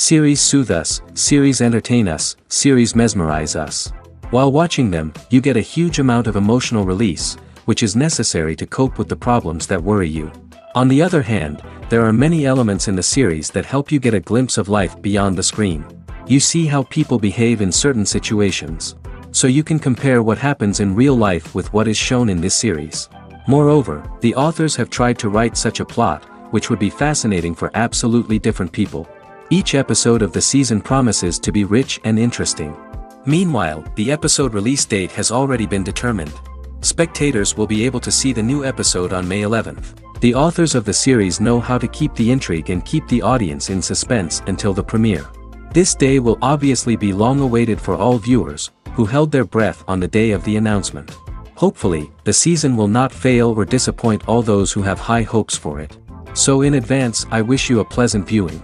Series soothe us, series entertain us, series mesmerize us. While watching them, you get a huge amount of emotional release, which is necessary to cope with the problems that worry you. On the other hand, there are many elements in the series that help you get a glimpse of life beyond the screen. You see how people behave in certain situations. So you can compare what happens in real life with what is shown in this series. Moreover, the authors have tried to write such a plot, which would be fascinating for absolutely different people. Each episode of the season promises to be rich and interesting. Meanwhile, the episode release date has already been determined. Spectators will be able to see the new episode on May 11th. The authors of the series know how to keep the intrigue and keep the audience in suspense until the premiere. This day will obviously be long awaited for all viewers, who held their breath on the day of the announcement. Hopefully, the season will not fail or disappoint all those who have high hopes for it. So in advance, I wish you a pleasant viewing.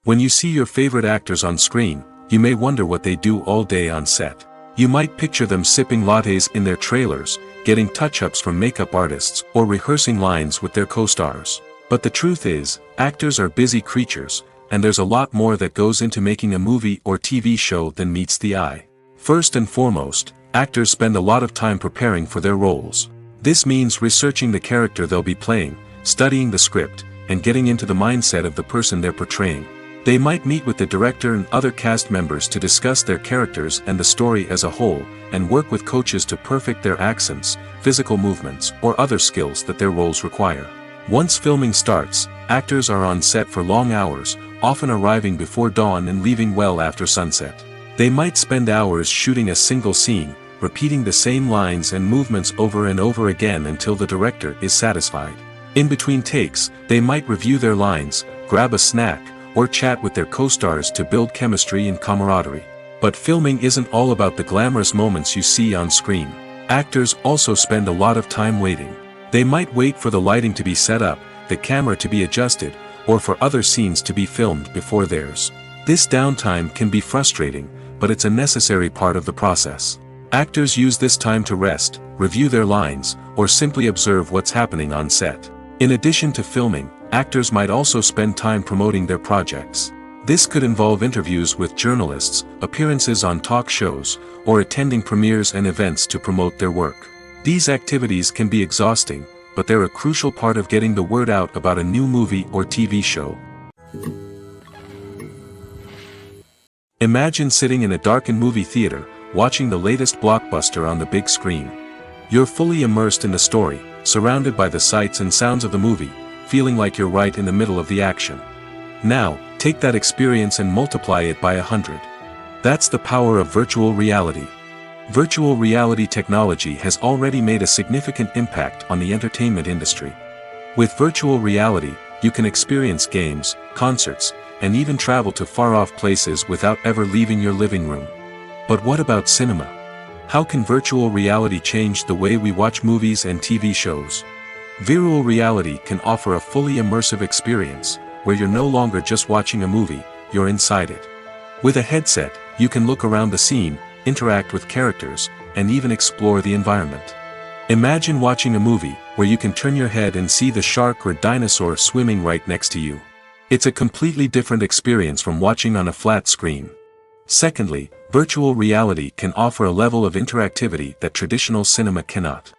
When you see your favorite actors on screen, you may wonder what they do all day on set. You might picture them sipping lattes in their trailers, getting touch-ups from makeup artists, or rehearsing lines with their co-stars. But the truth is, actors are busy creatures, and there's a lot more that goes into making a movie or TV show than meets the eye. First and foremost, actors spend a lot of time preparing for their roles. This means researching the character they'll be playing, studying the script, and getting into the mindset of the person they're portraying. They might meet with the director and other cast members to discuss their characters and the story as a whole, and work with coaches to perfect their accents, physical movements, or other skills that their roles require. Once filming starts, actors are on set for long hours, often arriving before dawn and leaving well after sunset. They might spend hours shooting a single scene, repeating the same lines and movements over and over again until the director is satisfied. In between takes, they might review their lines, grab a snack, or chat with their co-stars to build chemistry and camaraderie. But filming isn't all about the glamorous moments you see on screen. Actors also spend a lot of time waiting. They might wait for the lighting to be set up, the camera to be adjusted, or for other scenes to be filmed before theirs. This downtime can be frustrating, but it's a necessary part of the process. Actors use this time to rest, review their lines, or simply observe what's happening on set. In addition to filming, actors might also spend time promoting their projects. This could involve interviews with journalists, appearances on talk shows, or attending premieres and events to promote their work. These activities can be exhausting, but they're a crucial part of getting the word out about a new movie or TV show. Imagine sitting in a darkened movie theater, watching the latest blockbuster on the big screen. You're fully immersed in the story, surrounded by the sights and sounds of the movie, feeling like you're right in the middle of the action. Now, take that experience and multiply it by 100. That's the power of virtual reality. Virtual reality technology has already made a significant impact on the entertainment industry. With virtual reality, you can experience games, concerts, and even travel to far-off places without ever leaving your living room. But what about cinema? How can virtual reality change the way we watch movies and TV shows? Virtual reality can offer a fully immersive experience, where you're no longer just watching a movie, you're inside it. With a headset, you can look around the scene, interact with characters, and even explore the environment. Imagine watching a movie, where you can turn your head and see the shark or dinosaur swimming right next to you. It's a completely different experience from watching on a flat screen. Secondly, virtual reality can offer a level of interactivity that traditional cinema cannot.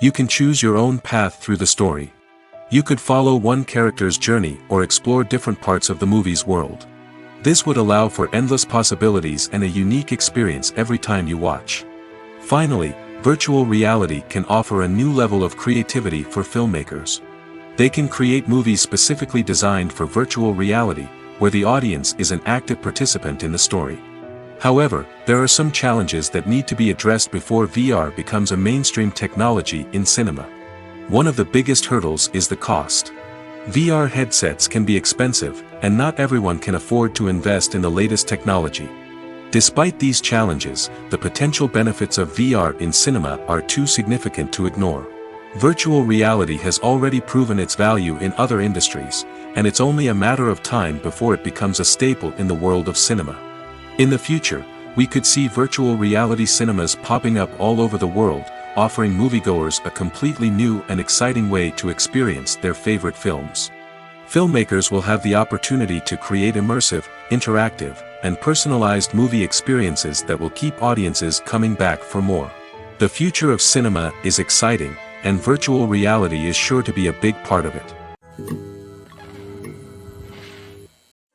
You can choose your own path through the story. You could follow one character's journey or explore different parts of the movie's world. This would allow for endless possibilities and a unique experience every time you watch. Finally, virtual reality can offer a new level of creativity for filmmakers. They can create movies specifically designed for virtual reality, where the audience is an active participant in the story. However, there are some challenges that need to be addressed before VR becomes a mainstream technology in cinema. One of the biggest hurdles is the cost. VR headsets can be expensive, and not everyone can afford to invest in the latest technology. Despite these challenges, the potential benefits of VR in cinema are too significant to ignore. Virtual reality has already proven its value in other industries, and it's only a matter of time before it becomes a staple in the world of cinema. In the future, we could see virtual reality cinemas popping up all over the world, offering moviegoers a completely new and exciting way to experience their favorite films. Filmmakers will have the opportunity to create immersive, interactive, and personalized movie experiences that will keep audiences coming back for more. The future of cinema is exciting, and virtual reality is sure to be a big part of it.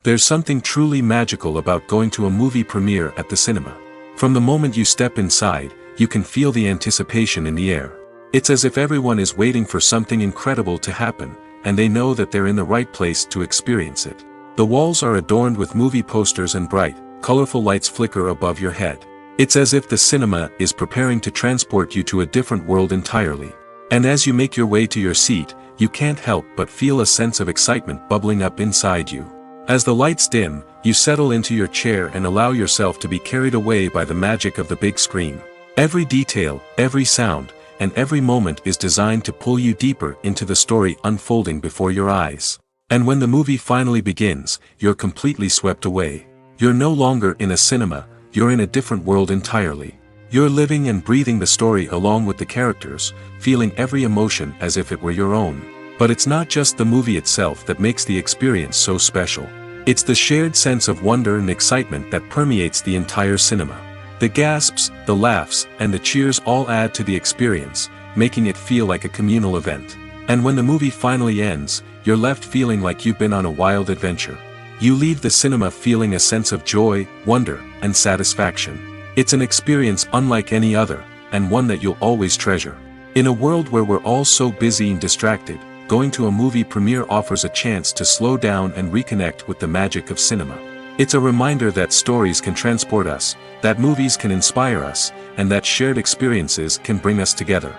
There's something truly magical about going to a movie premiere at the cinema. From the moment you step inside, you can feel the anticipation in the air. It's as if everyone is waiting for something incredible to happen, and they know that they're in the right place to experience it. The walls are adorned with movie posters and bright, colorful lights flicker above your head. It's as if the cinema is preparing to transport you to a different world entirely. And as you make your way to your seat, you can't help but feel a sense of excitement bubbling up inside you. As the lights dim, you settle into your chair and allow yourself to be carried away by the magic of the big screen. Every detail, every sound, and every moment is designed to pull you deeper into the story unfolding before your eyes. And when the movie finally begins, you're completely swept away. You're no longer in a cinema, you're in a different world entirely. You're living and breathing the story along with the characters, feeling every emotion as if it were your own. But it's not just the movie itself that makes the experience so special. It's the shared sense of wonder and excitement that permeates the entire cinema. The gasps, the laughs, and the cheers all add to the experience, making it feel like a communal event. And when the movie finally ends, you're left feeling like you've been on a wild adventure. You leave the cinema feeling a sense of joy, wonder, and satisfaction. It's an experience unlike any other, and one that you'll always treasure. In a world where we're all so busy and distracted, going to a movie premiere offers a chance to slow down and reconnect with the magic of cinema. It's a reminder that stories can transport us, that movies can inspire us, and that shared experiences can bring us together.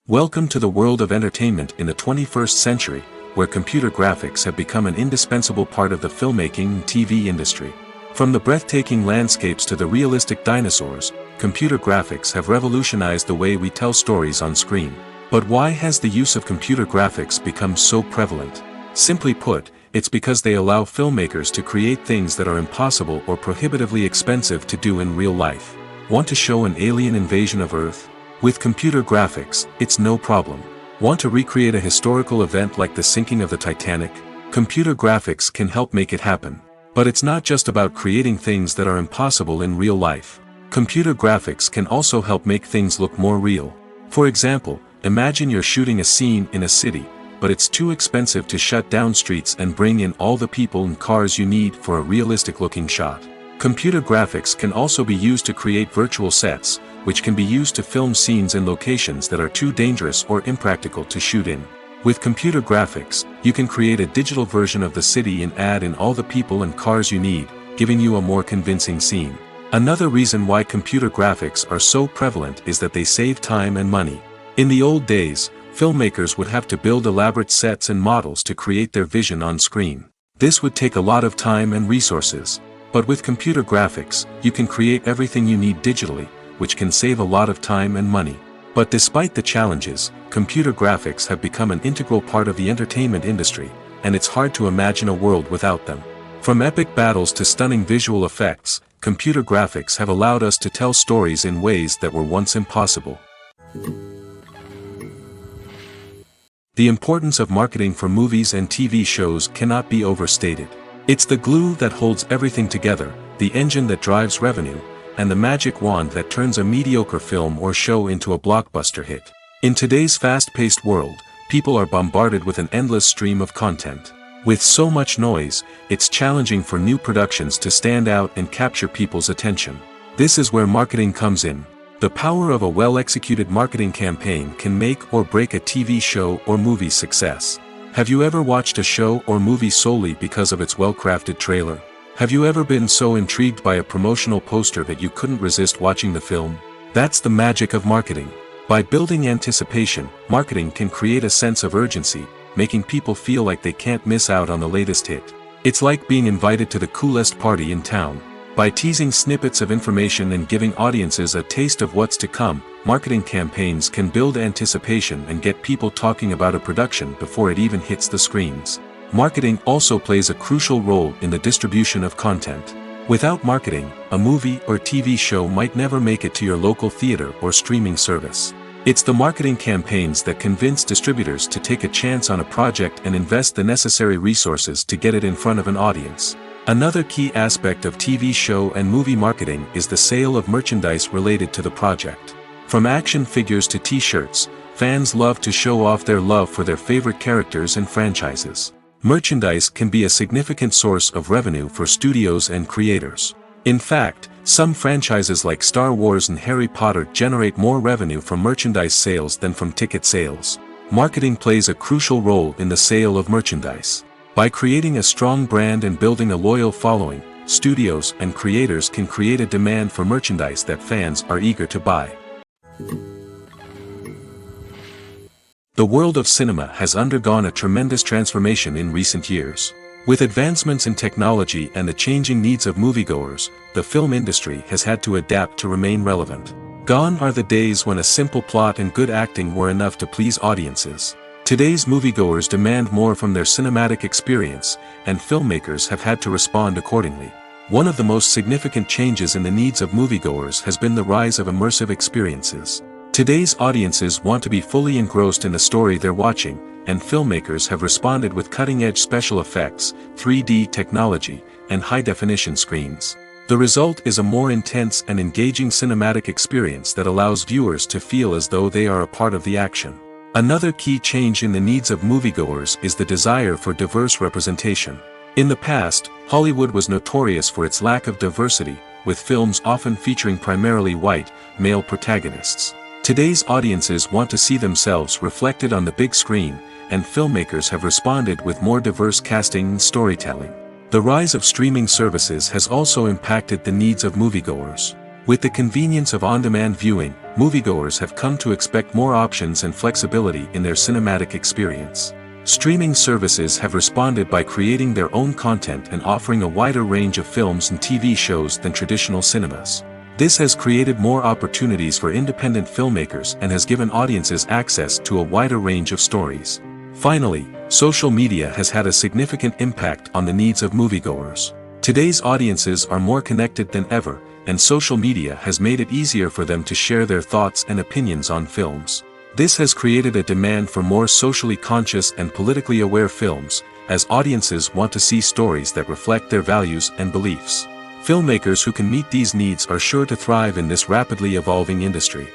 Welcome to the world of entertainment in the 21st century, where computer graphics have become an indispensable part of the filmmaking and TV industry. From the breathtaking landscapes to the realistic dinosaurs, computer graphics have revolutionized the way we tell stories on screen. But why has the use of computer graphics become so prevalent? Simply put, it's because they allow filmmakers to create things that are impossible or prohibitively expensive to do in real life. Want to show an alien invasion of Earth? With computer graphics, it's no problem. Want to recreate a historical event like the sinking of the Titanic? Computer graphics can help make it happen. But it's not just about creating things that are impossible in real life. Computer graphics can also help make things look more real. For example, imagine you're shooting a scene in a city, but it's too expensive to shut down streets and bring in all the people and cars you need for a realistic-looking shot. Computer graphics can also be used to create virtual sets, which can be used to film scenes in locations that are too dangerous or impractical to shoot in. With computer graphics, you can create a digital version of the city and add in all the people and cars you need, giving you a more convincing scene. Another reason why computer graphics are so prevalent is that they save time and money. In the old days, filmmakers would have to build elaborate sets and models to create their vision on screen. This would take a lot of time and resources. But with computer graphics, you can create everything you need digitally, which can save a lot of time and money. But despite the challenges, computer graphics have become an integral part of the entertainment industry, and it's hard to imagine a world without them. From epic battles to stunning visual effects, computer graphics have allowed us to tell stories in ways that were once impossible. The importance of marketing for movies and TV shows cannot be overstated. It's the glue that holds everything together, the engine that drives revenue, and the magic wand that turns a mediocre film or show into a blockbuster hit. In today's fast-paced world, people are bombarded with an endless stream of content. With so much noise, it's challenging for new productions to stand out and capture people's attention. This is where marketing comes in. The power of a well-executed marketing campaign can make or break a TV show or movie's success. Have you ever watched a show or movie solely because of its well-crafted trailer? Have you ever been so intrigued by a promotional poster that you couldn't resist watching the film? That's the magic of marketing. By building anticipation, marketing can create a sense of urgency, making people feel like they can't miss out on the latest hit. It's like being invited to the coolest party in town. By teasing snippets of information and giving audiences a taste of what's to come, marketing campaigns can build anticipation and get people talking about a production before it even hits the screens. Marketing also plays a crucial role in the distribution of content. Without marketing, a movie or TV show might never make it to your local theater or streaming service. It's the marketing campaigns that convince distributors to take a chance on a project and invest the necessary resources to get it in front of an audience. Another key aspect of TV show and movie marketing is the sale of merchandise related to the project. From action figures to t-shirts, fans love to show off their love for their favorite characters and franchises. Merchandise can be a significant source of revenue for studios and creators. In fact, some franchises like Star Wars and Harry Potter generate more revenue from merchandise sales than from ticket sales. Marketing plays a crucial role in the sale of merchandise. By creating a strong brand and building a loyal following, studios and creators can create a demand for merchandise that fans are eager to buy. The world of cinema has undergone a tremendous transformation in recent years. With advancements in technology and the changing needs of moviegoers, the film industry has had to adapt to remain relevant. Gone are the days when a simple plot and good acting were enough to please audiences. Today's moviegoers demand more from their cinematic experience, and filmmakers have had to respond accordingly. One of the most significant changes in the needs of moviegoers has been the rise of immersive experiences. Today's audiences want to be fully engrossed in the story they're watching, and filmmakers have responded with cutting-edge special effects, 3D technology, and high-definition screens. The result is a more intense and engaging cinematic experience that allows viewers to feel as though they are a part of the action. Another key change in the needs of moviegoers is the desire for diverse representation. In the past, Hollywood was notorious for its lack of diversity, with films often featuring primarily white, male protagonists. Today's audiences want to see themselves reflected on the big screen, and filmmakers have responded with more diverse casting and storytelling. The rise of streaming services has also impacted the needs of moviegoers. With the convenience of on-demand viewing, moviegoers have come to expect more options and flexibility in their cinematic experience. Streaming services have responded by creating their own content and offering a wider range of films and TV shows than traditional cinemas. This has created more opportunities for independent filmmakers and has given audiences access to a wider range of stories. Finally, social media has had a significant impact on the needs of moviegoers. Today's audiences are more connected than ever, and social media has made it easier for them to share their thoughts and opinions on films. This has created a demand for more socially conscious and politically aware films, as audiences want to see stories that reflect their values and beliefs. Filmmakers who can meet these needs are sure to thrive in this rapidly evolving industry.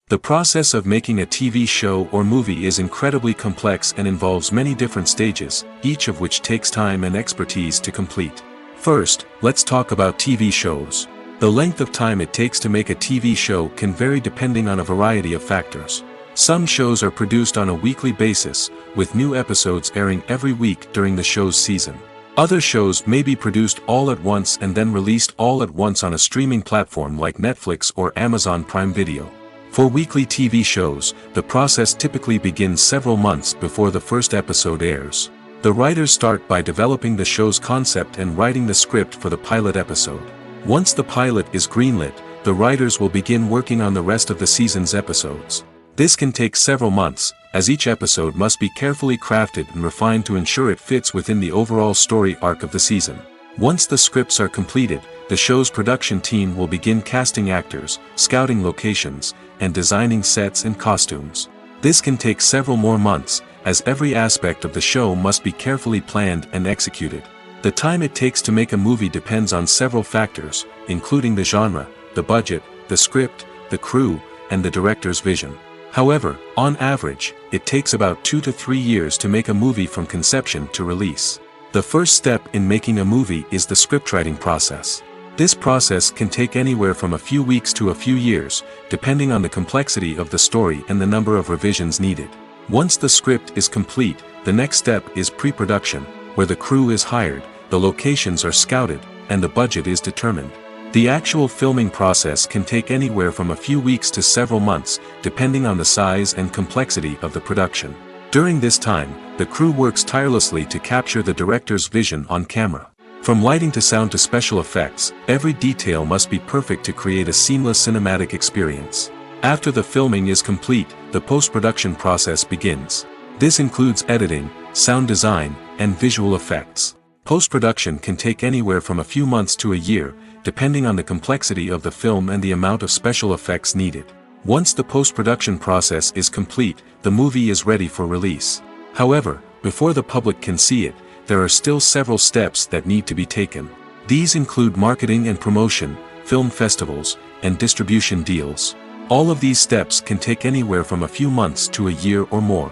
The process of making a TV show or movie is incredibly complex and involves many different stages, each of which takes time and expertise to complete. First, let's talk about TV shows. The length of time it takes to make a TV show can vary depending on a variety of factors. Some shows are produced on a weekly basis, with new episodes airing every week during the show's season. Other shows may be produced all at once and then released all at once on a streaming platform like Netflix or Amazon Prime Video. For weekly TV shows, the process typically begins several months before the first episode airs. The writers start by developing the show's concept and writing the script for the pilot episode. Once the pilot is greenlit, the writers will begin working on the rest of the season's episodes. This can take several months, as each episode must be carefully crafted and refined to ensure it fits within the overall story arc of the season. Once the scripts are completed, the show's production team will begin casting actors, scouting locations, and designing sets and costumes. This can take several more months, as every aspect of the show must be carefully planned and executed. The time it takes to make a movie depends on several factors, including the genre, the budget, the script, the crew, and the director's vision. However, on average, it takes about 2 to 3 years to make a movie from conception to release. The first step in making a movie is the scriptwriting process. This process can take anywhere from a few weeks to a few years, depending on the complexity of the story and the number of revisions needed. Once the script is complete, the next step is pre-production, where the crew is hired, the locations are scouted, and the budget is determined. The actual filming process can take anywhere from a few weeks to several months, depending on the size and complexity of the production. During this time, the crew works tirelessly to capture the director's vision on camera. From lighting to sound to special effects, every detail must be perfect to create a seamless cinematic experience. After the filming is complete, the post-production process begins. This includes editing, sound design, and visual effects. Post-production can take anywhere from a few months to a year, depending on the complexity of the film and the amount of special effects needed. Once the post-production process is complete, the movie is ready for release. However, before the public can see it, there are still several steps that need to be taken. These include marketing and promotion, film festivals, and distribution deals. All of these steps can take anywhere from a few months to a year or more.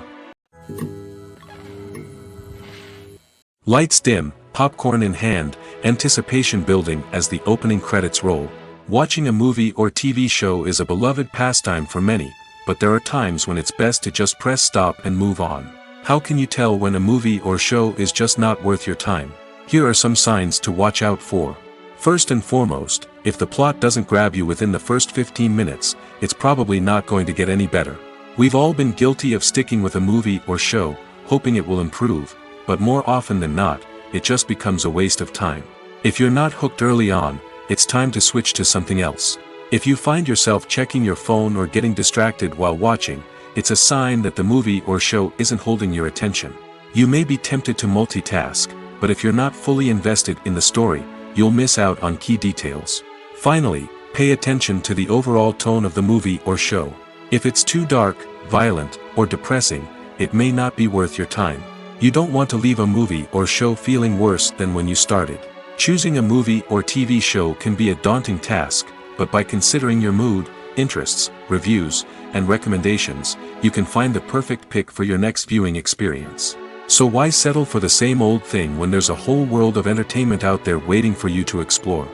Lights dim, popcorn in hand, anticipation building as the opening credits roll. Watching a movie or TV show is a beloved pastime for many, but there are times when it's best to just press stop and move on. How can you tell when a movie or show is just not worth your time? Here are some signs to watch out for. First and foremost, if the plot doesn't grab you within the first 15 minutes, it's probably not going to get any better. We've all been guilty of sticking with a movie or show, hoping it will improve, but more often than not, it just becomes a waste of time. If you're not hooked early on, it's time to switch to something else. If you find yourself checking your phone or getting distracted while watching, it's a sign that the movie or show isn't holding your attention. You may be tempted to multitask, but if you're not fully invested in the story, you'll miss out on key details. Finally, pay attention to the overall tone of the movie or show. If it's too dark, violent, or depressing, it may not be worth your time. You don't want to leave a movie or show feeling worse than when you started. Choosing a movie or TV show can be a daunting task, but by considering your mood, interests, reviews, and recommendations, you can find the perfect pick for your next viewing experience. So why settle for the same old thing when there's a whole world of entertainment out there waiting for you to explore?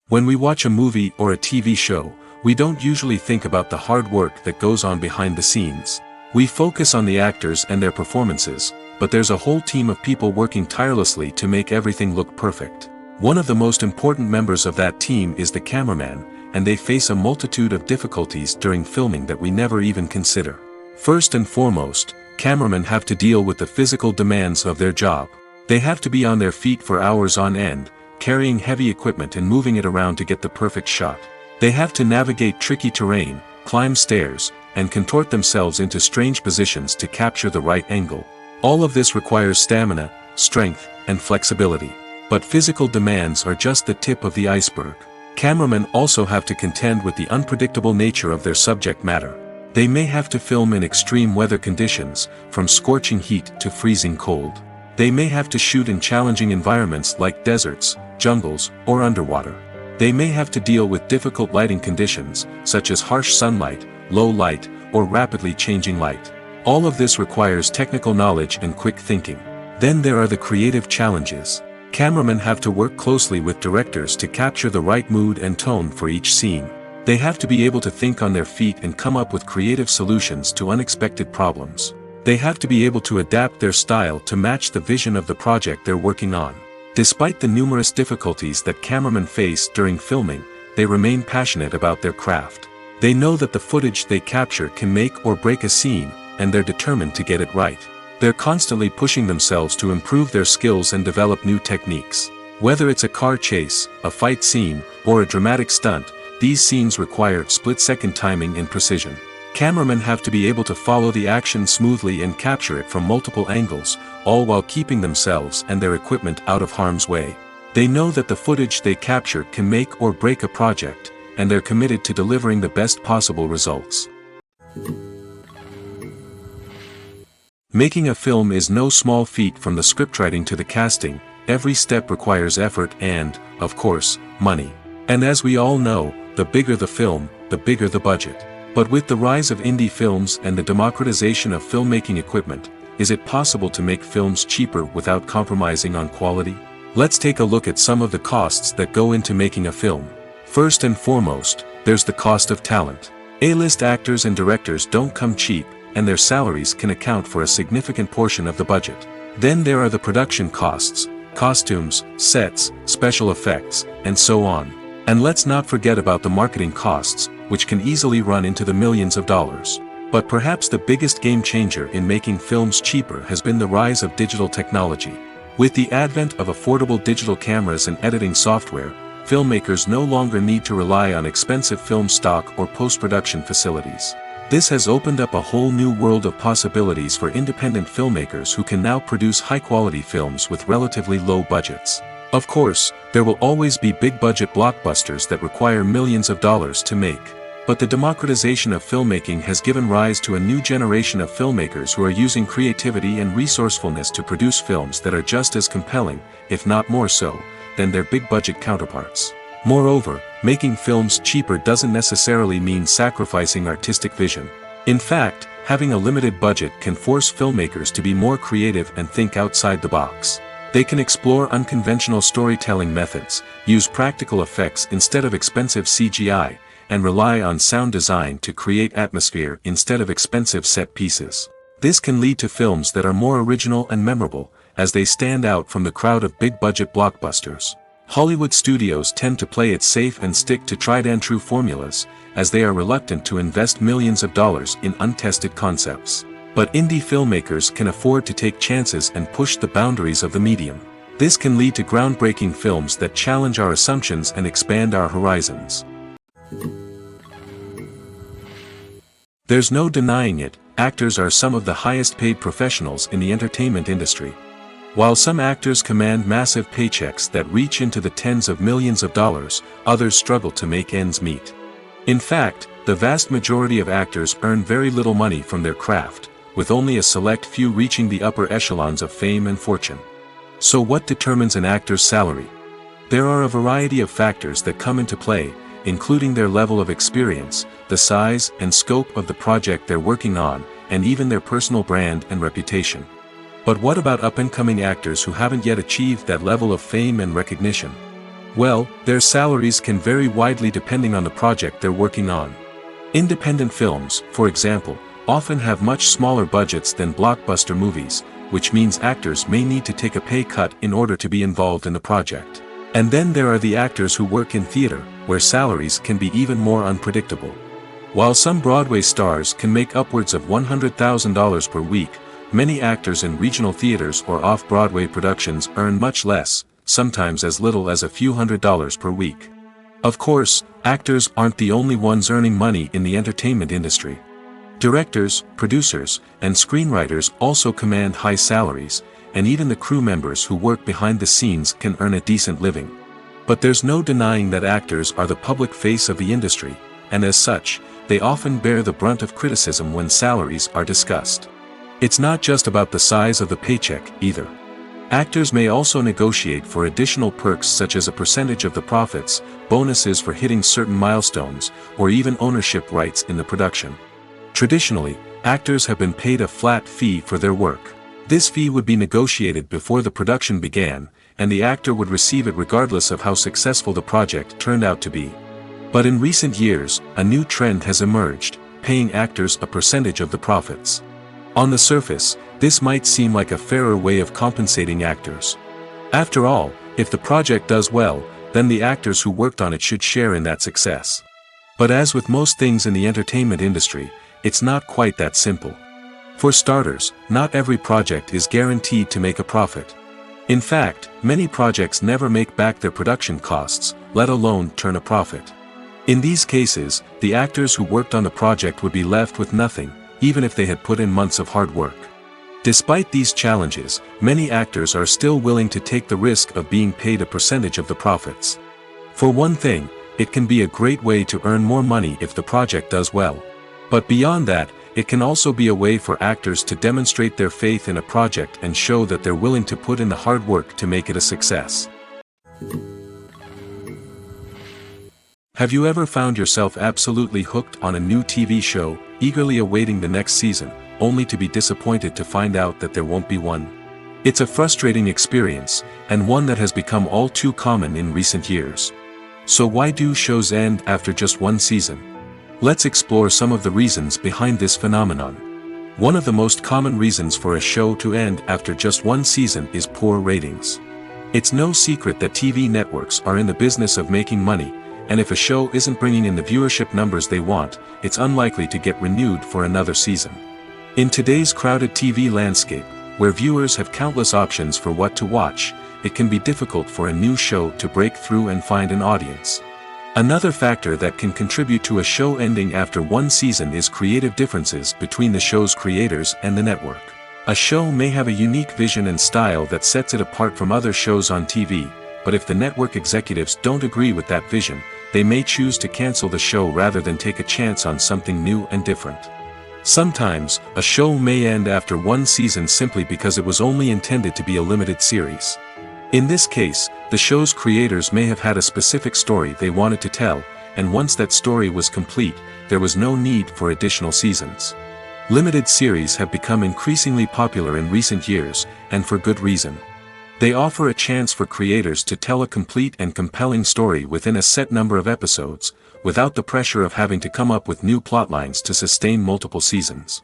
When we watch a movie or a TV show, we don't usually think about the hard work that goes on behind the scenes. We focus on the actors and their performances, but there's a whole team of people working tirelessly to make everything look perfect. One of the most important members of that team is the cameraman, and they face a multitude of difficulties during filming that we never even consider. First and foremost, cameramen have to deal with the physical demands of their job. They have to be on their feet for hours on end, carrying heavy equipment and moving it around to get the perfect shot. They have to navigate tricky terrain, climb stairs, and contort themselves into strange positions to capture the right angle. All of this requires stamina, strength, and flexibility. But physical demands are just the tip of the iceberg. Cameramen also have to contend with the unpredictable nature of their subject matter. They may have to film in extreme weather conditions, from scorching heat to freezing cold. They may have to shoot in challenging environments like deserts, jungles, or underwater. They may have to deal with difficult lighting conditions, such as harsh sunlight, low light, or rapidly changing light. All of this requires technical knowledge and quick thinking. Then there are the creative challenges. Cameramen have to work closely with directors to capture the right mood and tone for each scene. They have to be able to think on their feet and come up with creative solutions to unexpected problems. They have to be able to adapt their style to match the vision of the project they're working on. Despite the numerous difficulties that cameramen face during filming, they remain passionate about their craft. They know that the footage they capture can make or break a scene, and they're determined to get it right. They're constantly pushing themselves to improve their skills and develop new techniques. Whether it's a car chase, a fight scene, or a dramatic stunt, these scenes require split-second timing and precision. Cameramen have to be able to follow the action smoothly and capture it from multiple angles, all while keeping themselves and their equipment out of harm's way. They know that the footage they capture can make or break a project, and they're committed to delivering the best possible results. Making a film is no small feat. From the scriptwriting to the casting, every step requires effort and, of course, money. And as we all know, the bigger the film, the bigger the budget. But with the rise of indie films and the democratization of filmmaking equipment, is it possible to make films cheaper without compromising on quality? Let's take a look at some of the costs that go into making a film. First and foremost, there's the cost of talent. A-list actors and directors don't come cheap, and their salaries can account for a significant portion of the budget. Then there are the production costs, costumes, sets, special effects, and so on. And let's not forget about the marketing costs, which can easily run into the millions of dollars. But perhaps the biggest game changer in making films cheaper has been the rise of digital technology. With the advent of affordable digital cameras and editing software, filmmakers no longer need to rely on expensive film stock or post-production facilities. This has opened up a whole new world of possibilities for independent filmmakers who can now produce high-quality films with relatively low budgets. Of course, there will always be big-budget blockbusters that require millions of dollars to make. But the democratization of filmmaking has given rise to a new generation of filmmakers who are using creativity and resourcefulness to produce films that are just as compelling, if not more so, than their big-budget counterparts. Moreover, making films cheaper doesn't necessarily mean sacrificing artistic vision. In fact, having a limited budget can force filmmakers to be more creative and think outside the box. They can explore unconventional storytelling methods, use practical effects instead of expensive CGI, and rely on sound design to create atmosphere instead of expensive set pieces. This can lead to films that are more original and memorable, as they stand out from the crowd of big-budget blockbusters. Hollywood studios tend to play it safe and stick to tried-and-true formulas, as they are reluctant to invest millions of dollars in untested concepts. But indie filmmakers can afford to take chances and push the boundaries of the medium. This can lead to groundbreaking films that challenge our assumptions and expand our horizons. There's no denying it, actors are some of the highest-paid professionals in the entertainment industry. While some actors command massive paychecks that reach into the tens of millions of dollars, others struggle to make ends meet. In fact, the vast majority of actors earn very little money from their craft, with only a select few reaching the upper echelons of fame and fortune. So what determines an actor's salary? There are a variety of factors that come into play, including their level of experience, the size and scope of the project they're working on, and even their personal brand and reputation. But what about up-and-coming actors who haven't yet achieved that level of fame and recognition? Well, their salaries can vary widely depending on the project they're working on. Independent films, for example, often have much smaller budgets than blockbuster movies, which means actors may need to take a pay cut in order to be involved in the project. And then there are the actors who work in theater, where salaries can be even more unpredictable. While some Broadway stars can make upwards of $100,000 per week, many actors in regional theaters or off-Broadway productions earn much less, sometimes as little as a few $100s per week. Of course, actors aren't the only ones earning money in the entertainment industry. Directors, producers, and screenwriters also command high salaries, and even the crew members who work behind the scenes can earn a decent living. But there's no denying that actors are the public face of the industry, and as such, they often bear the brunt of criticism when salaries are discussed. It's not just about the size of the paycheck, either. Actors may also negotiate for additional perks such as a percentage of the profits, bonuses for hitting certain milestones, or even ownership rights in the production. Traditionally, actors have been paid a flat fee for their work. This fee would be negotiated before the production began, and the actor would receive it regardless of how successful the project turned out to be. But in recent years, a new trend has emerged, paying actors a percentage of the profits. On the surface, this might seem like a fairer way of compensating actors. After all, if the project does well, then the actors who worked on it should share in that success. But as with most things in the entertainment industry, it's not quite that simple. For starters, not every project is guaranteed to make a profit. In fact, many projects never make back their production costs, let alone turn a profit. In these cases, the actors who worked on the project would be left with nothing, even if they had put in months of hard work. Despite these challenges, many actors are still willing to take the risk of being paid a percentage of the profits. For one thing, it can be a great way to earn more money if the project does well. But beyond that, it can also be a way for actors to demonstrate their faith in a project and show that they're willing to put in the hard work to make it a success. Have you ever found yourself absolutely hooked on a new TV show, eagerly awaiting the next season, only to be disappointed to find out that there won't be one? It's a frustrating experience, and one that has become all too common in recent years. So why do shows end after just one season? Let's explore some of the reasons behind this phenomenon. One of the most common reasons for a show to end after just one season is poor ratings. It's no secret that TV networks are in the business of making money, and if a show isn't bringing in the viewership numbers they want, it's unlikely to get renewed for another season. In today's crowded TV landscape, where viewers have countless options for what to watch, it can be difficult for a new show to break through and find an audience. Another factor that can contribute to a show ending after one season is creative differences between the show's creators and the network. A show may have a unique vision and style that sets it apart from other shows on TV, but if the network executives don't agree with that vision, they may choose to cancel the show rather than take a chance on something new and different. Sometimes, a show may end after one season simply because it was only intended to be a limited series. In this case, the show's creators may have had a specific story they wanted to tell, and once that story was complete, there was no need for additional seasons. Limited series have become increasingly popular in recent years, and for good reason. They offer a chance for creators to tell a complete and compelling story within a set number of episodes, without the pressure of having to come up with new plotlines to sustain multiple seasons.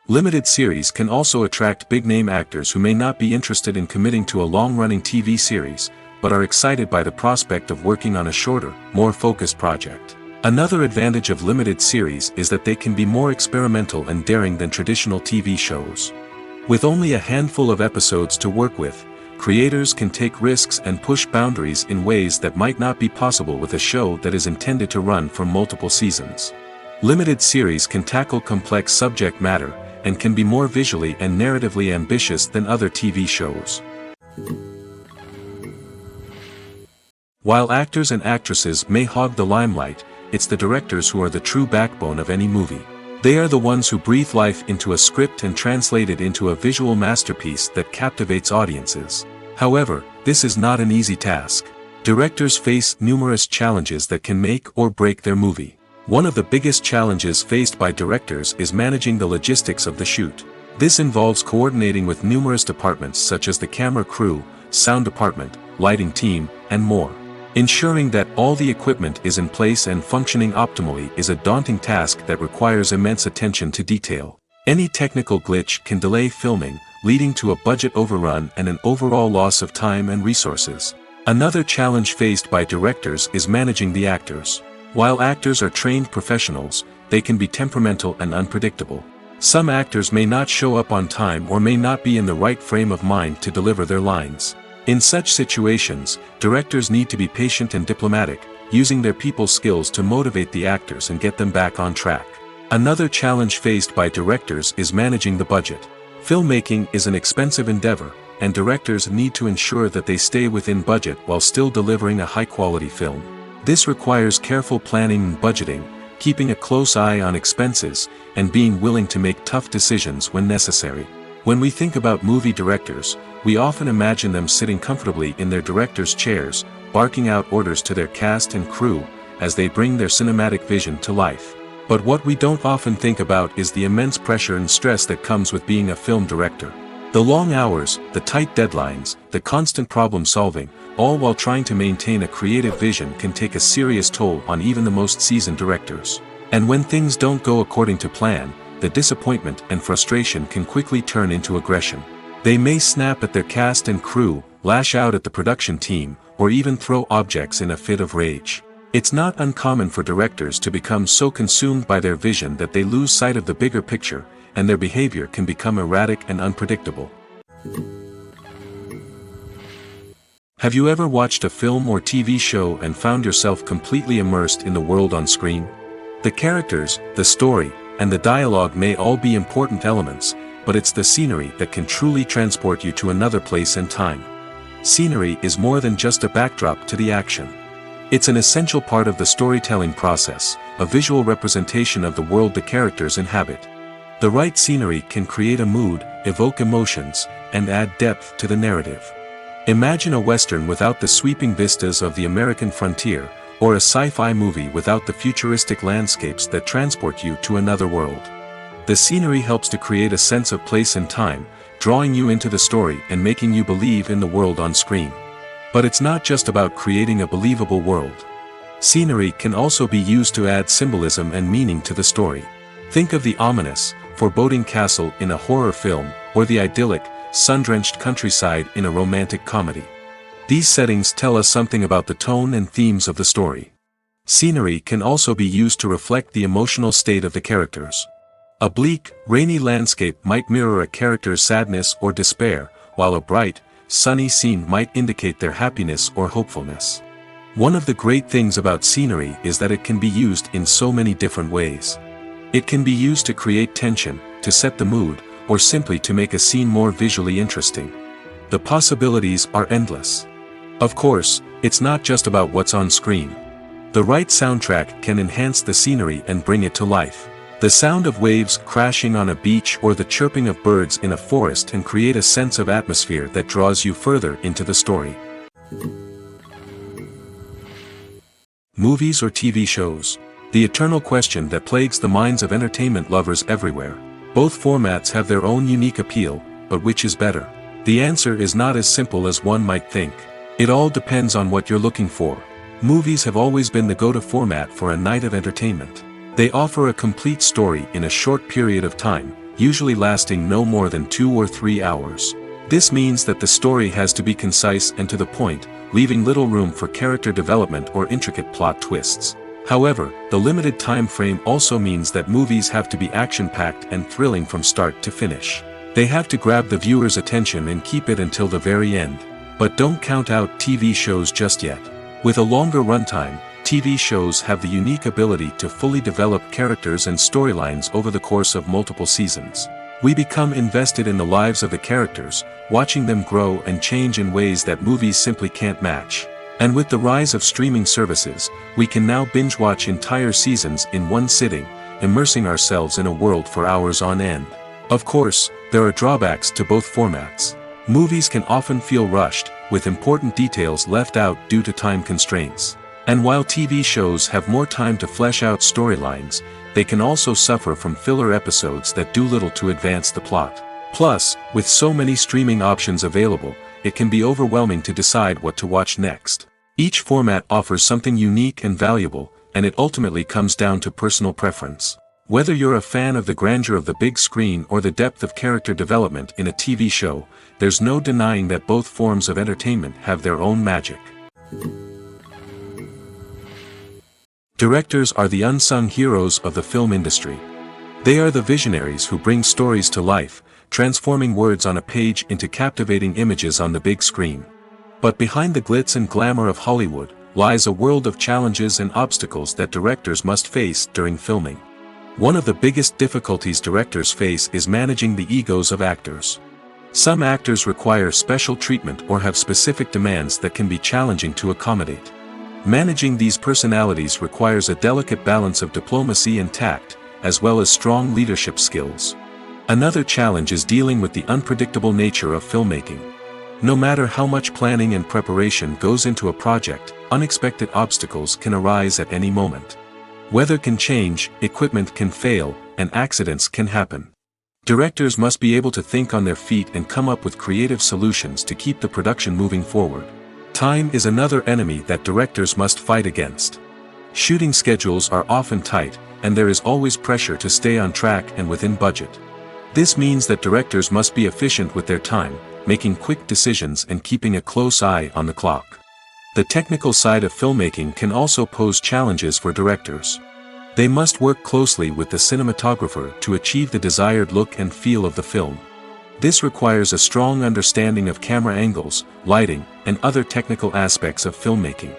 Limited series can also attract big-name actors who may not be interested in committing to a long-running TV series, but are excited by the prospect of working on a shorter, more focused project. Another advantage of limited series is that they can be more experimental and daring than traditional TV shows. With only a handful of episodes to work with, creators can take risks and push boundaries in ways that might not be possible with a show that is intended to run for multiple seasons. Limited series can tackle complex subject matter, and can be more visually and narratively ambitious than other TV shows. While actors and actresses may hog the limelight, it's the directors who are the true backbone of any movie. They are the ones who breathe life into a script and translate it into a visual masterpiece that captivates audiences. However, this is not an easy task. Directors face numerous challenges that can make or break their movie. One of the biggest challenges faced by directors is managing the logistics of the shoot. This involves coordinating with numerous departments such as the camera crew, sound department, lighting team, and more. Ensuring that all the equipment is in place and functioning optimally is a daunting task that requires immense attention to detail. Any technical glitch can delay filming, leading to a budget overrun and an overall loss of time and resources. Another challenge faced by directors is managing the actors. While actors are trained professionals, they can be temperamental and unpredictable. Some actors may not show up on time or may not be in the right frame of mind to deliver their lines. In such situations, directors need to be patient and diplomatic, using their people skills to motivate the actors and get them back on track. Another challenge faced by directors is managing the budget. Filmmaking is an expensive endeavor, and directors need to ensure that they stay within budget while still delivering a high-quality film. This requires careful planning and budgeting, keeping a close eye on expenses, and being willing to make tough decisions when necessary. When we think about movie directors, we often imagine them sitting comfortably in their director's chairs, barking out orders to their cast and crew, as they bring their cinematic vision to life. But what we don't often think about is the immense pressure and stress that comes with being a film director. The long hours, the tight deadlines, the constant problem solving, all while trying to maintain a creative vision can take a serious toll on even the most seasoned directors. And when things don't go according to plan, the disappointment and frustration can quickly turn into aggression. They may snap at their cast and crew, lash out at the production team, or even throw objects in a fit of rage. It's not uncommon for directors to become so consumed by their vision that they lose sight of the bigger picture, and their behavior can become erratic and unpredictable. Have you ever watched a film or TV show and found yourself completely immersed in the world on screen? The characters, the story, and the dialogue may all be important elements, but it's the scenery that can truly transport you to another place and time. Scenery is more than just a backdrop to the action. It's an essential part of the storytelling process, a visual representation of the world the characters inhabit. The right scenery can create a mood, evoke emotions, and add depth to the narrative. Imagine a Western without the sweeping vistas of the American frontier, or a sci-fi movie without the futuristic landscapes that transport you to another world. The scenery helps to create a sense of place and time, drawing you into the story and making you believe in the world on screen. But it's not just about creating a believable world. Scenery can also be used to add symbolism and meaning to the story. Think of the ominous, foreboding castle in a horror film, or the idyllic, sun-drenched countryside in a romantic comedy. These settings tell us something about the tone and themes of the story. Scenery can also be used to reflect the emotional state of the characters. A bleak, rainy landscape might mirror a character's sadness or despair, while a bright, sunny scene might indicate their happiness or hopefulness. One of the great things about scenery is that it can be used in so many different ways. It can be used to create tension, to set the mood, or simply to make a scene more visually interesting. The possibilities are endless. Of course, it's not just about what's on screen. The right soundtrack can enhance the scenery and bring it to life. The sound of waves crashing on a beach or the chirping of birds in a forest can create a sense of atmosphere that draws you further into the story. Movies or TV shows? The eternal question that plagues the minds of entertainment lovers everywhere. Both formats have their own unique appeal, but which is better? The answer is not as simple as one might think. It all depends on what you're looking for. Movies have always been the go-to format for a night of entertainment. They offer a complete story in a short period of time, usually lasting no more than 2 or 3 hours. This means that the story has to be concise and to the point, leaving little room for character development or intricate plot twists. However, the limited time frame also means that movies have to be action-packed and thrilling from start to finish. They have to grab the viewer's attention and keep it until the very end. But don't count out TV shows just yet. With a longer runtime, TV shows have the unique ability to fully develop characters and storylines over the course of multiple seasons. We become invested in the lives of the characters, watching them grow and change in ways that movies simply can't match. And with the rise of streaming services, we can now binge-watch entire seasons in one sitting, immersing ourselves in a world for hours on end. Of course, there are drawbacks to both formats. Movies can often feel rushed, with important details left out due to time constraints. And while TV shows have more time to flesh out storylines, they can also suffer from filler episodes that do little to advance the plot. Plus, with so many streaming options available, it can be overwhelming to decide what to watch next. Each format offers something unique and valuable, and it ultimately comes down to personal preference. Whether you're a fan of the grandeur of the big screen or the depth of character development in a TV show, there's no denying that both forms of entertainment have their own magic. Directors are the unsung heroes of the film industry. They are the visionaries who bring stories to life, transforming words on a page into captivating images on the big screen. But behind the glitz and glamour of Hollywood, lies a world of challenges and obstacles that directors must face during filming. One of the biggest difficulties directors face is managing the egos of actors. Some actors require special treatment or have specific demands that can be challenging to accommodate. Managing these personalities requires a delicate balance of diplomacy and tact, as well as strong leadership skills. Another challenge is dealing with the unpredictable nature of filmmaking. No matter how much planning and preparation goes into a project, unexpected obstacles can arise at any moment. Weather can change, equipment can fail, and accidents can happen. Directors must be able to think on their feet and come up with creative solutions to keep the production moving forward. Time is another enemy that directors must fight against. Shooting schedules are often tight, and there is always pressure to stay on track and within budget. This means that directors must be efficient with their time, making quick decisions and keeping a close eye on the clock. The technical side of filmmaking can also pose challenges for directors. They must work closely with the cinematographer to achieve the desired look and feel of the film. This requires a strong understanding of camera angles, lighting, and other technical aspects of filmmaking.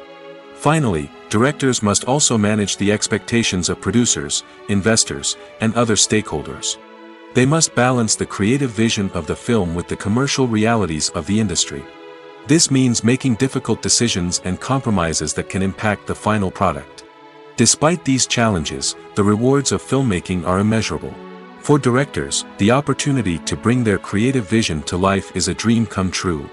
Finally, directors must also manage the expectations of producers, investors, and other stakeholders. They must balance the creative vision of the film with the commercial realities of the industry. This means making difficult decisions and compromises that can impact the final product. Despite these challenges, the rewards of filmmaking are immeasurable. For directors, the opportunity to bring their creative vision to life is a dream come true.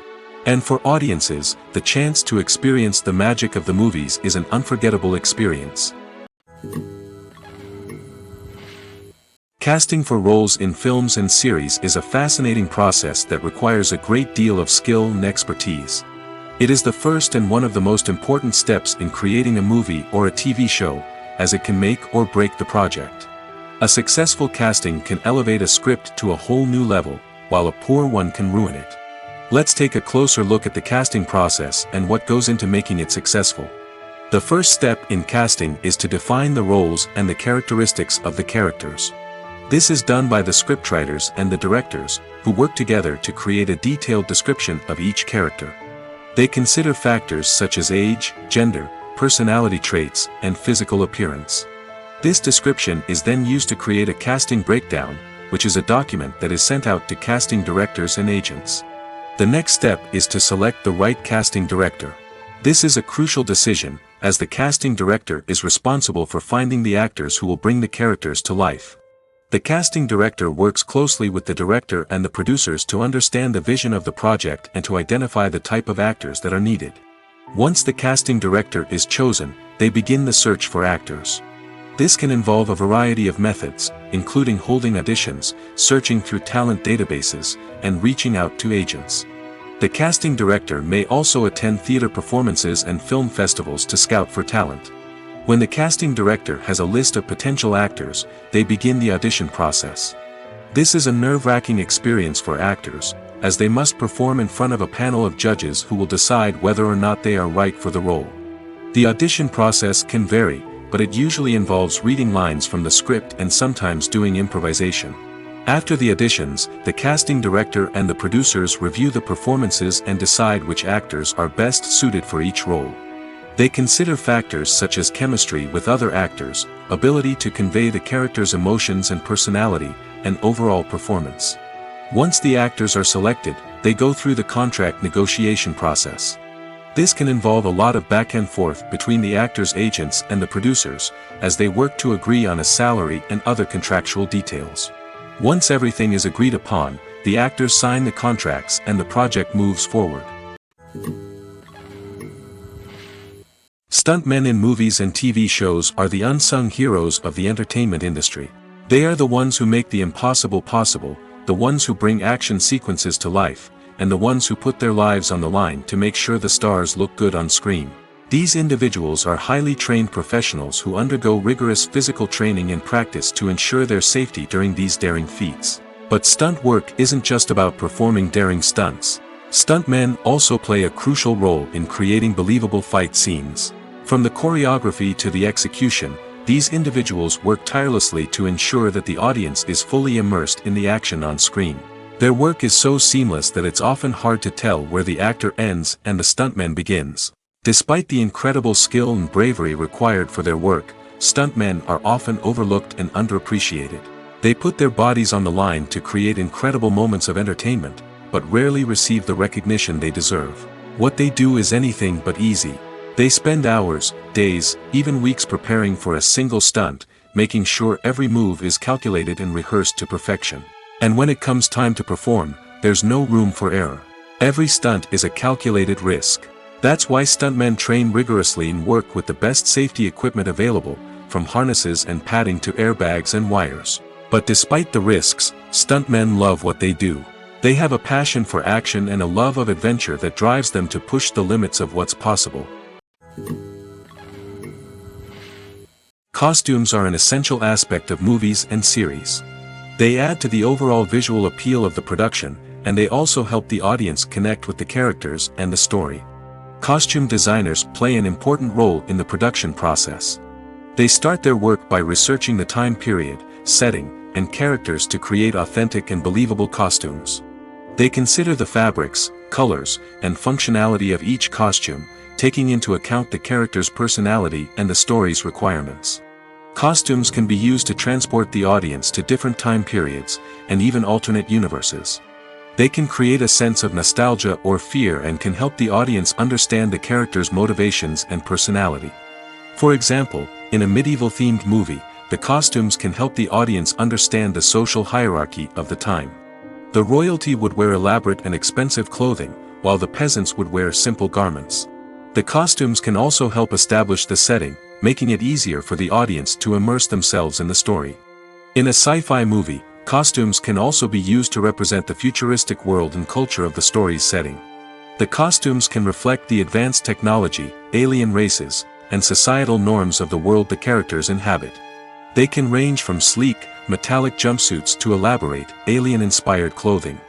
And for audiences, the chance to experience the magic of the movies is an unforgettable experience. Casting for roles in films and series is a fascinating process that requires a great deal of skill and expertise. It is the first and one of the most important steps in creating a movie or a TV show, as it can make or break the project. A successful casting can elevate a script to a whole new level, while a poor one can ruin it. Let's take a closer look at the casting process and what goes into making it successful. The first step in casting is to define the roles and the characteristics of the characters. This is done by the scriptwriters and the directors, who work together to create a detailed description of each character. They consider factors such as age, gender, personality traits, and physical appearance. This description is then used to create a casting breakdown, which is a document that is sent out to casting directors and agents. The next step is to select the right casting director. This is a crucial decision, as the casting director is responsible for finding the actors who will bring the characters to life. The casting director works closely with the director and the producers to understand the vision of the project and to identify the type of actors that are needed. Once the casting director is chosen, they begin the search for actors. This can involve a variety of methods, including holding auditions, searching through talent databases, and reaching out to agents. The casting director may also attend theater performances and film festivals to scout for talent. When the casting director has a list of potential actors, they begin the audition process. This is a nerve-wracking experience for actors, as they must perform in front of a panel of judges who will decide whether or not they are right for the role. The audition process can vary, but it usually involves reading lines from the script and sometimes doing improvisation. After the auditions, the casting director and the producers review the performances and decide which actors are best suited for each role. They consider factors such as chemistry with other actors, ability to convey the character's emotions and personality, and overall performance. Once the actors are selected, they go through the contract negotiation process. This can involve a lot of back and forth between the actors' agents and the producers, as they work to agree on a salary and other contractual details. Once everything is agreed upon, the actors sign the contracts and the project moves forward. Stuntmen in movies and TV shows are the unsung heroes of the entertainment industry. They are the ones who make the impossible possible, the ones who bring action sequences to life, and the ones who put their lives on the line to make sure the stars look good on screen. These individuals are highly trained professionals who undergo rigorous physical training and practice to ensure their safety during these daring feats. But stunt work isn't just about performing daring stunts. Stuntmen also play a crucial role in creating believable fight scenes. From the choreography to the execution, these individuals work tirelessly to ensure that the audience is fully immersed in the action on screen. Their work is so seamless that it's often hard to tell where the actor ends and the stuntman begins. Despite the incredible skill and bravery required for their work, stuntmen are often overlooked and underappreciated. They put their bodies on the line to create incredible moments of entertainment, but rarely receive the recognition they deserve. What they do is anything but easy. They spend hours, days, even weeks preparing for a single stunt, making sure every move is calculated and rehearsed to perfection. And when it comes time to perform, there's no room for error. Every stunt is a calculated risk. That's why stuntmen train rigorously and work with the best safety equipment available, from harnesses and padding to airbags and wires. But despite the risks, stuntmen love what they do. They have a passion for action and a love of adventure that drives them to push the limits of what's possible. Costumes are an essential aspect of movies and series. They add to the overall visual appeal of the production, and they also help the audience connect with the characters and the story. Costume designers play an important role in the production process. They start their work by researching the time period, setting, and characters to create authentic and believable costumes. They consider the fabrics, colors, and functionality of each costume, taking into account the character's personality and the story's requirements. Costumes can be used to transport the audience to different time periods, and even alternate universes. They can create a sense of nostalgia or fear and can help the audience understand the character's motivations and personality. For example, in a medieval-themed movie, the costumes can help the audience understand the social hierarchy of the time. The royalty would wear elaborate and expensive clothing, while the peasants would wear simple garments. The costumes can also help establish the setting, making it easier for the audience to immerse themselves in the story. In a sci-fi movie, costumes can also be used to represent the futuristic world and culture of the story's setting. The costumes can reflect the advanced technology, alien races, and societal norms of the world the characters inhabit. They can range from sleek, metallic jumpsuits to elaborate, alien-inspired clothing.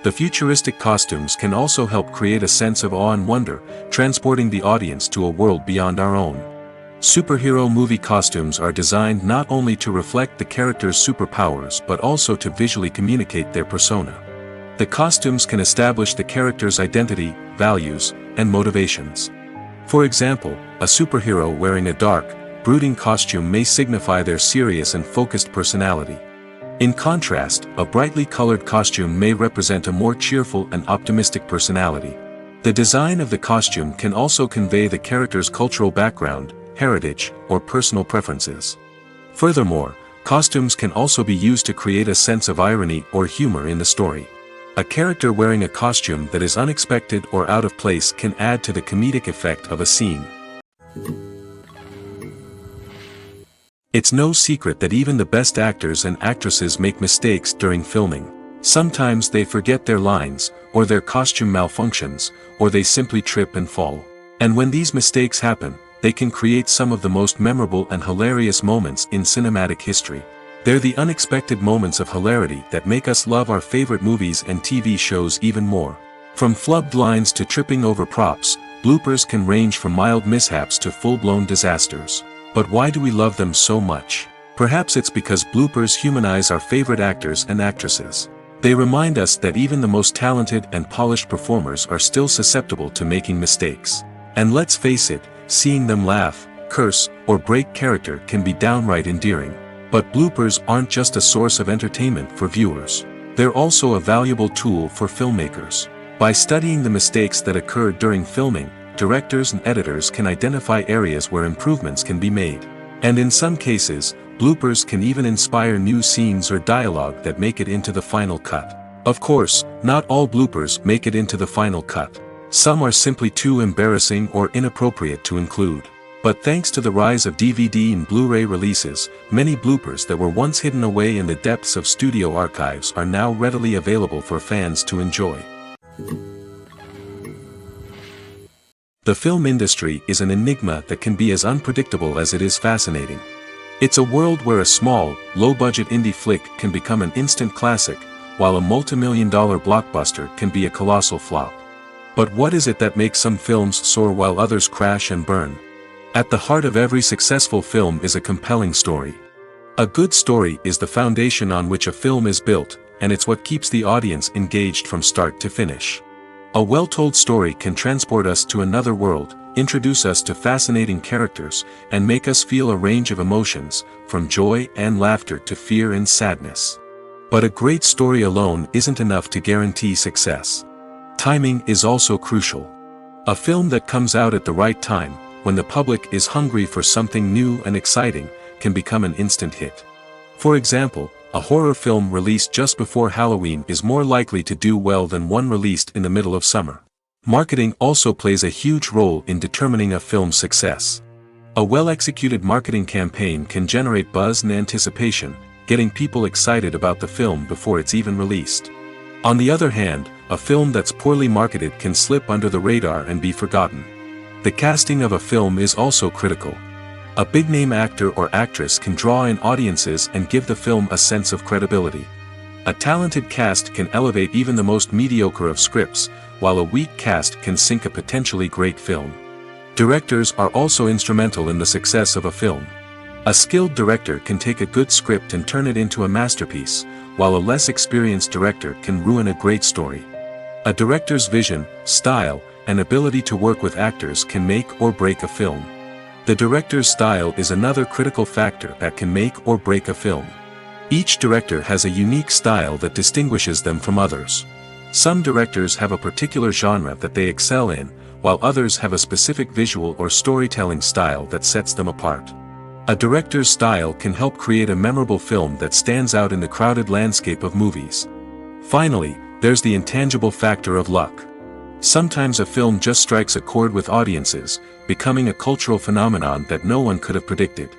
The futuristic costumes can also help create a sense of awe and wonder, transporting the audience to a world beyond our own. Superhero movie costumes are designed not only to reflect the character's superpowers but also to visually communicate their persona. The costumes can establish the character's identity, values, and motivations. For example, a superhero wearing a dark, brooding costume may signify their serious and focused personality. In contrast, a brightly colored costume may represent a more cheerful and optimistic personality. The design of the costume can also convey the character's cultural background, heritage, or personal preferences. Furthermore, costumes can also be used to create a sense of irony or humor in the story. A character wearing a costume that is unexpected or out of place can add to the comedic effect of a scene. It's no secret that even the best actors and actresses make mistakes during filming. Sometimes they forget their lines, or their costume malfunctions, or they simply trip and fall. And when these mistakes happen, they can create some of the most memorable and hilarious moments in cinematic history. They're the unexpected moments of hilarity that make us love our favorite movies and TV shows even more. From flubbed lines to tripping over props, bloopers can range from mild mishaps to full-blown disasters. But why do we love them so much? Perhaps it's because bloopers humanize our favorite actors and actresses. They remind us that even the most talented and polished performers are still susceptible to making mistakes. And let's face it, seeing them laugh, curse, or break character can be downright endearing. But bloopers aren't just a source of entertainment for viewers. They're also a valuable tool for filmmakers. By studying the mistakes that occurred during filming, directors and editors can identify areas where improvements can be made. And in some cases, bloopers can even inspire new scenes or dialogue that make it into the final cut. Of course, not all bloopers make it into the final cut. Some are simply too embarrassing or inappropriate to include. But thanks to the rise of DVD and Blu-ray releases, many bloopers that were once hidden away in the depths of studio archives are now readily available for fans to enjoy. The film industry is an enigma that can be as unpredictable as it is fascinating. It's a world where a small, low-budget indie flick can become an instant classic, while a multi-million-dollar blockbuster can be a colossal flop. But what is it that makes some films soar while others crash and burn? At the heart of every successful film is a compelling story. A good story is the foundation on which a film is built, and it's what keeps the audience engaged from start to finish. A well-told story can transport us to another world, introduce us to fascinating characters, and make us feel a range of emotions, from joy and laughter to fear and sadness. But a great story alone isn't enough to guarantee success. Timing is also crucial. A film that comes out at the right time, when the public is hungry for something new and exciting, can become an instant hit. For example, a horror film released just before Halloween is more likely to do well than one released in the middle of summer. Marketing also plays a huge role in determining a film's success. A well-executed marketing campaign can generate buzz and anticipation, getting people excited about the film before it's even released. On the other hand, a film that's poorly marketed can slip under the radar and be forgotten. The casting of a film is also critical. A big-name actor or actress can draw in audiences and give the film a sense of credibility. A talented cast can elevate even the most mediocre of scripts, while a weak cast can sink a potentially great film. Directors are also instrumental in the success of a film. A skilled director can take a good script and turn it into a masterpiece, while a less experienced director can ruin a great story. A director's vision, style, and ability to work with actors can make or break a film. The director's style is another critical factor that can make or break a film. Each director has a unique style that distinguishes them from others. Some directors have a particular genre that they excel in, while others have a specific visual or storytelling style that sets them apart. A director's style can help create a memorable film that stands out in the crowded landscape of movies. Finally, there's the intangible factor of luck. Sometimes a film just strikes a chord with audiences, becoming a cultural phenomenon that no one could have predicted.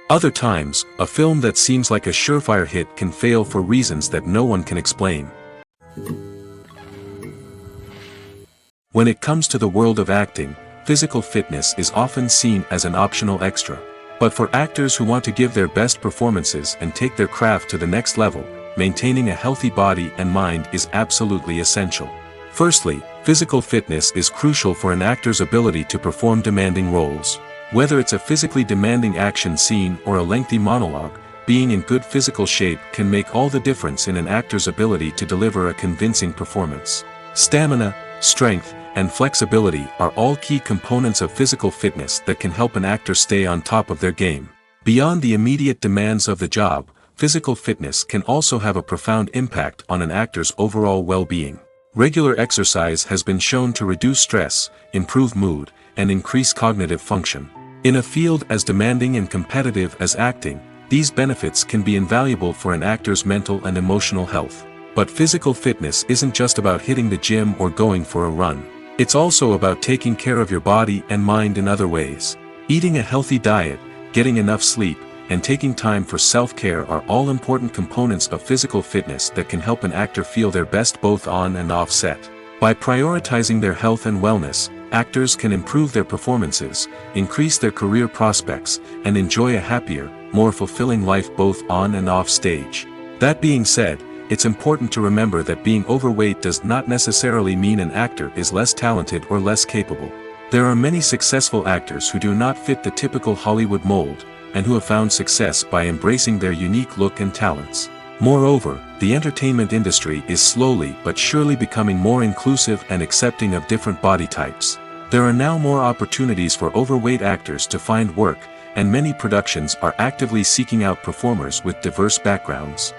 Other times, a film that seems like a surefire hit can fail for reasons that no one can explain. When it comes to the world of acting, physical fitness is often seen as an optional extra. But for actors who want to give their best performances and take their craft to the next level, maintaining a healthy body and mind is absolutely essential. Firstly, physical fitness is crucial for an actor's ability to perform demanding roles. Whether it's a physically demanding action scene or a lengthy monologue, being in good physical shape can make all the difference in an actor's ability to deliver a convincing performance. Stamina, strength, and flexibility are all key components of physical fitness that can help an actor stay on top of their game. Beyond the immediate demands of the job, physical fitness can also have a profound impact on an actor's overall well-being. Regular exercise has been shown to reduce stress, improve mood, and increase cognitive function. In a field as demanding and competitive as acting, these benefits can be invaluable for an actor's mental and emotional health. But physical fitness isn't just about hitting the gym or going for a run. It's also about taking care of your body and mind in other ways. Eating a healthy diet, getting enough sleep, and taking time for self-care are all important components of physical fitness that can help an actor feel their best both on and off set. By prioritizing their health and wellness, actors can improve their performances, increase their career prospects, and enjoy a happier, more fulfilling life both on and off stage. That being said, it's important to remember that being overweight does not necessarily mean an actor is less talented or less capable. There are many successful actors who do not fit the typical Hollywood mold, and who have found success by embracing their unique look and talents. Moreover, the entertainment industry is slowly but surely becoming more inclusive and accepting of different body types. There are now more opportunities for overweight actors to find work, and many productions are actively seeking out performers with diverse backgrounds.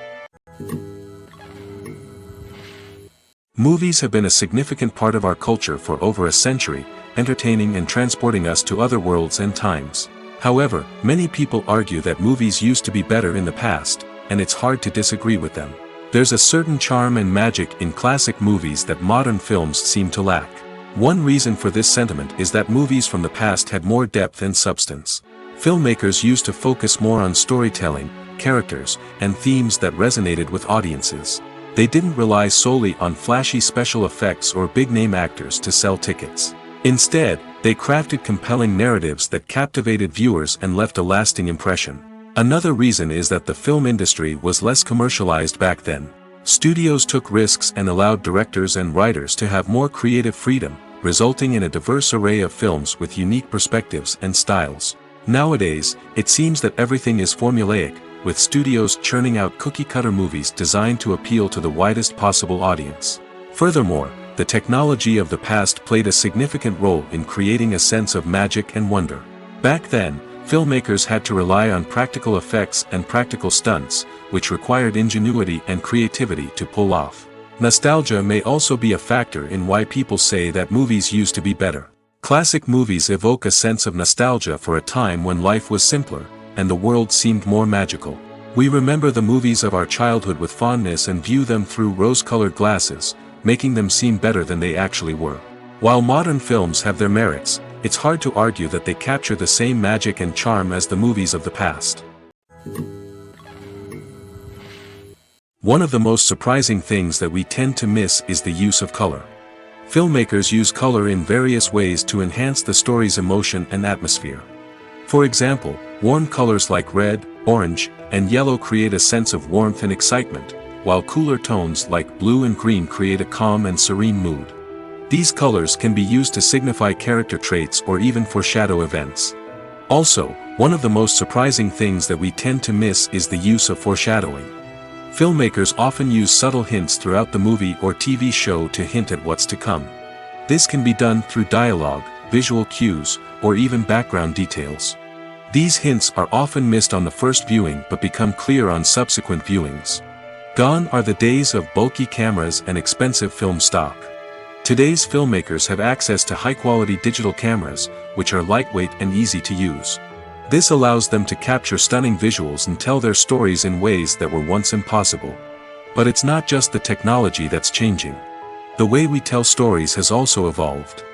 Movies have been a significant part of our culture for over a century, entertaining and transporting us to other worlds and times. However, many people argue that movies used to be better in the past, and it's hard to disagree with them. There's a certain charm and magic in classic movies that modern films seem to lack. One reason for this sentiment is that movies from the past had more depth and substance. Filmmakers used to focus more on storytelling, characters, and themes that resonated with audiences. They didn't rely solely on flashy special effects or big-name actors to sell tickets. Instead, they crafted compelling narratives that captivated viewers and left a lasting impression. Another reason is that the film industry was less commercialized back then. Studios took risks and allowed directors and writers to have more creative freedom, resulting in a diverse array of films with unique perspectives and styles. Nowadays, it seems that everything is formulaic, with studios churning out cookie-cutter movies designed to appeal to the widest possible audience. Furthermore, the technology of the past played a significant role in creating a sense of magic and wonder. Back then, filmmakers had to rely on practical effects and practical stunts, which required ingenuity and creativity to pull off. Nostalgia may also be a factor in why people say that movies used to be better. Classic movies evoke a sense of nostalgia for a time when life was simpler, and the world seemed more magical. We remember the movies of our childhood with fondness and view them through rose-colored glasses, making them seem better than they actually were. While modern films have their merits, it's hard to argue that they capture the same magic and charm as the movies of the past. One of the most surprising things that we tend to miss is the use of color. Filmmakers use color in various ways to enhance the story's emotion and atmosphere. For example, warm colors like red, orange, and yellow create a sense of warmth and excitement, while cooler tones like blue and green create a calm and serene mood. These colors can be used to signify character traits or even foreshadow events. Also, one of the most surprising things that we tend to miss is the use of foreshadowing. Filmmakers often use subtle hints throughout the movie or TV show to hint at what's to come. This can be done through dialogue, visual cues, or even background details. These hints are often missed on the first viewing but become clear on subsequent viewings. Gone are the days of bulky cameras and expensive film stock. Today's filmmakers have access to high-quality digital cameras, which are lightweight and easy to use. This allows them to capture stunning visuals and tell their stories in ways that were once impossible. But it's not just the technology that's changing. The way we tell stories has also evolved.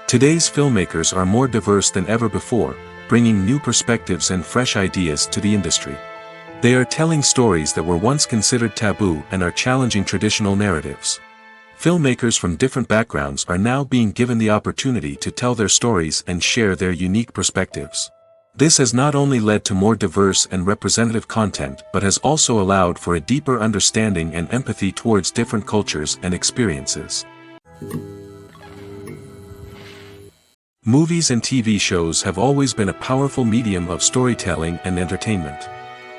Today's filmmakers are more diverse than ever before, bringing new perspectives and fresh ideas to the industry. They are telling stories that were once considered taboo and are challenging traditional narratives. Filmmakers from different backgrounds are now being given the opportunity to tell their stories and share their unique perspectives. This has not only led to more diverse and representative content but has also allowed for a deeper understanding and empathy towards different cultures and experiences. Movies and TV shows have always been a powerful medium of storytelling and entertainment.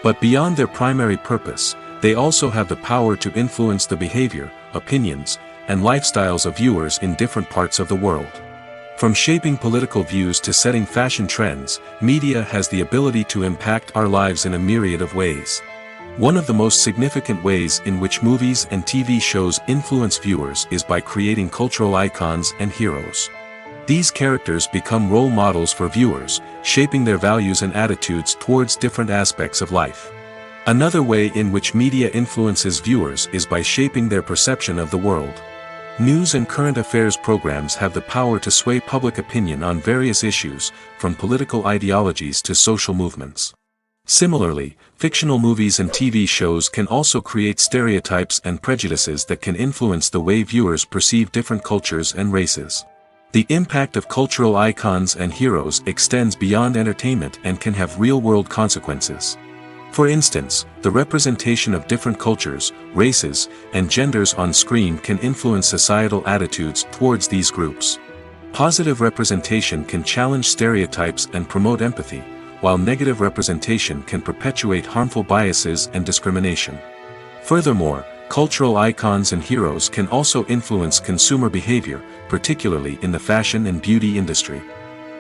But beyond their primary purpose, they also have the power to influence the behavior, opinions, and lifestyles of viewers in different parts of the world. From shaping political views to setting fashion trends, media has the ability to impact our lives in a myriad of ways. One of the most significant ways in which movies and TV shows influence viewers is by creating cultural icons and heroes. These characters become role models for viewers, shaping their values and attitudes towards different aspects of life. Another way in which media influences viewers is by shaping their perception of the world. News and current affairs programs have the power to sway public opinion on various issues, from political ideologies to social movements. Similarly, fictional movies and TV shows can also create stereotypes and prejudices that can influence the way viewers perceive different cultures and races. The impact of cultural icons and heroes extends beyond entertainment and can have real-world consequences. For instance, the representation of different cultures, races, and genders on screen can influence societal attitudes towards these groups. Positive representation can challenge stereotypes and promote empathy, while negative representation can perpetuate harmful biases and discrimination. Furthermore, cultural icons and heroes can also influence consumer behavior, particularly in the fashion and beauty industry.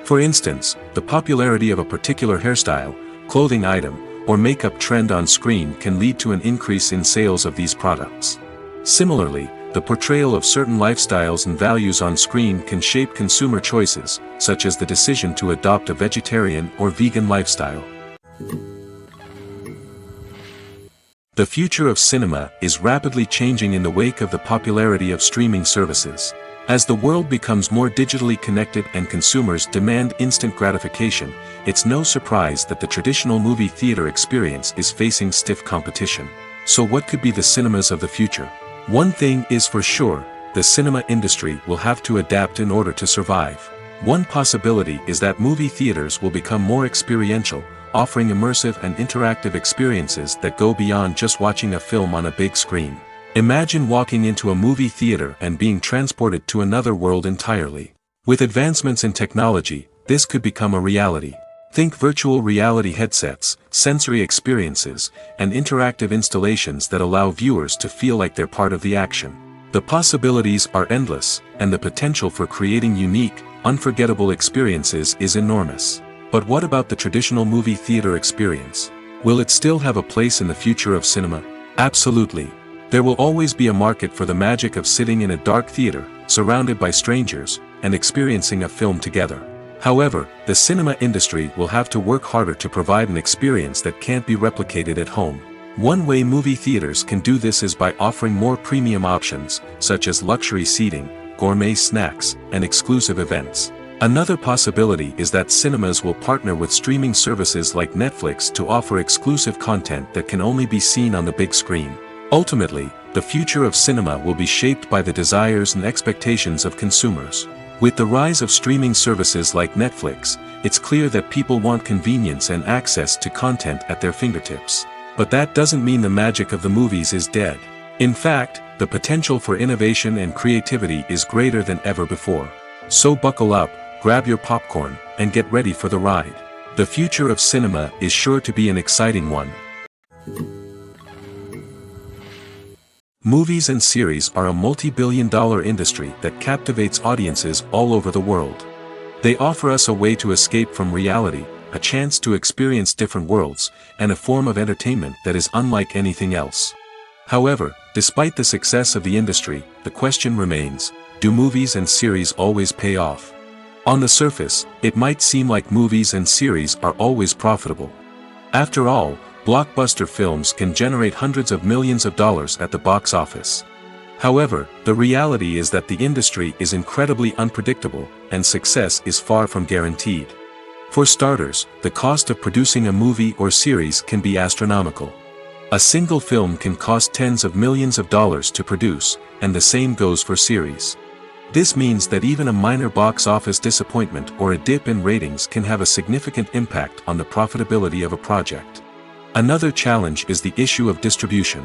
For instance, the popularity of a particular hairstyle, clothing item, or makeup trend on screen can lead to an increase in sales of these products. Similarly, the portrayal of certain lifestyles and values on screen can shape consumer choices, such as the decision to adopt a vegetarian or vegan lifestyle. The future of cinema is rapidly changing in the wake of the popularity of streaming services. As the world becomes more digitally connected and consumers demand instant gratification, it's no surprise that the traditional movie theater experience is facing stiff competition. So what could be the cinemas of the future? One thing is for sure, the cinema industry will have to adapt in order to survive. One possibility is that movie theaters will become more experiential, offering immersive and interactive experiences that go beyond just watching a film on a big screen. Imagine walking into a movie theater and being transported to another world entirely. With advancements in technology, this could become a reality. Think virtual reality headsets, sensory experiences, and interactive installations that allow viewers to feel like they're part of the action. The possibilities are endless, and the potential for creating unique, unforgettable experiences is enormous. But what about the traditional movie theater experience? Will it still have a place in the future of cinema? Absolutely. There will always be a market for the magic of sitting in a dark theater, surrounded by strangers, and experiencing a film together. However, the cinema industry will have to work harder to provide an experience that can't be replicated at home. One way movie theaters can do this is by offering more premium options, such as luxury seating, gourmet snacks, and exclusive events. Another possibility is that cinemas will partner with streaming services like Netflix to offer exclusive content that can only be seen on the big screen. Ultimately, the future of cinema will be shaped by the desires and expectations of consumers. With the rise of streaming services like Netflix, it's clear that people want convenience and access to content at their fingertips. But that doesn't mean the magic of the movies is dead. In fact, the potential for innovation and creativity is greater than ever before. So buckle up, grab your popcorn, and get ready for the ride. The future of cinema is sure to be an exciting one. Movies and series are a multi-billion-dollar industry that captivates audiences all over the world. They offer us a way to escape from reality, a chance to experience different worlds, and a form of entertainment that is unlike anything else. However, despite the success of the industry, the question remains, do movies and series always pay off? On the surface, it might seem like movies and series are always profitable. After all, blockbuster films can generate hundreds of millions of dollars at the box office. However, the reality is that the industry is incredibly unpredictable, and success is far from guaranteed. For starters, the cost of producing a movie or series can be astronomical. A single film can cost tens of millions of dollars to produce, and the same goes for series. This means that even a minor box office disappointment or a dip in ratings can have a significant impact on the profitability of a project. Another challenge is the issue of distribution.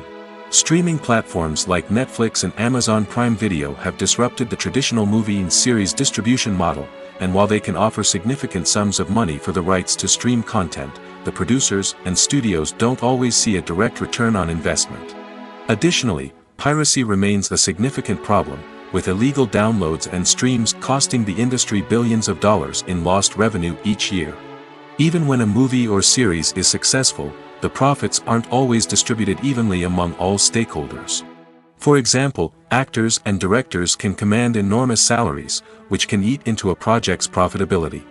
Streaming platforms like Netflix and Amazon Prime Video have disrupted the traditional movie and series distribution model, and while they can offer significant sums of money for the rights to stream content, the producers and studios don't always see a direct return on investment. Additionally, piracy remains a significant problem, with illegal downloads and streams costing the industry billions of dollars in lost revenue each year. Even when a movie or series is successful, the profits aren't always distributed evenly among all stakeholders. For example, actors and directors can command enormous salaries, which can eat into a project's profitability.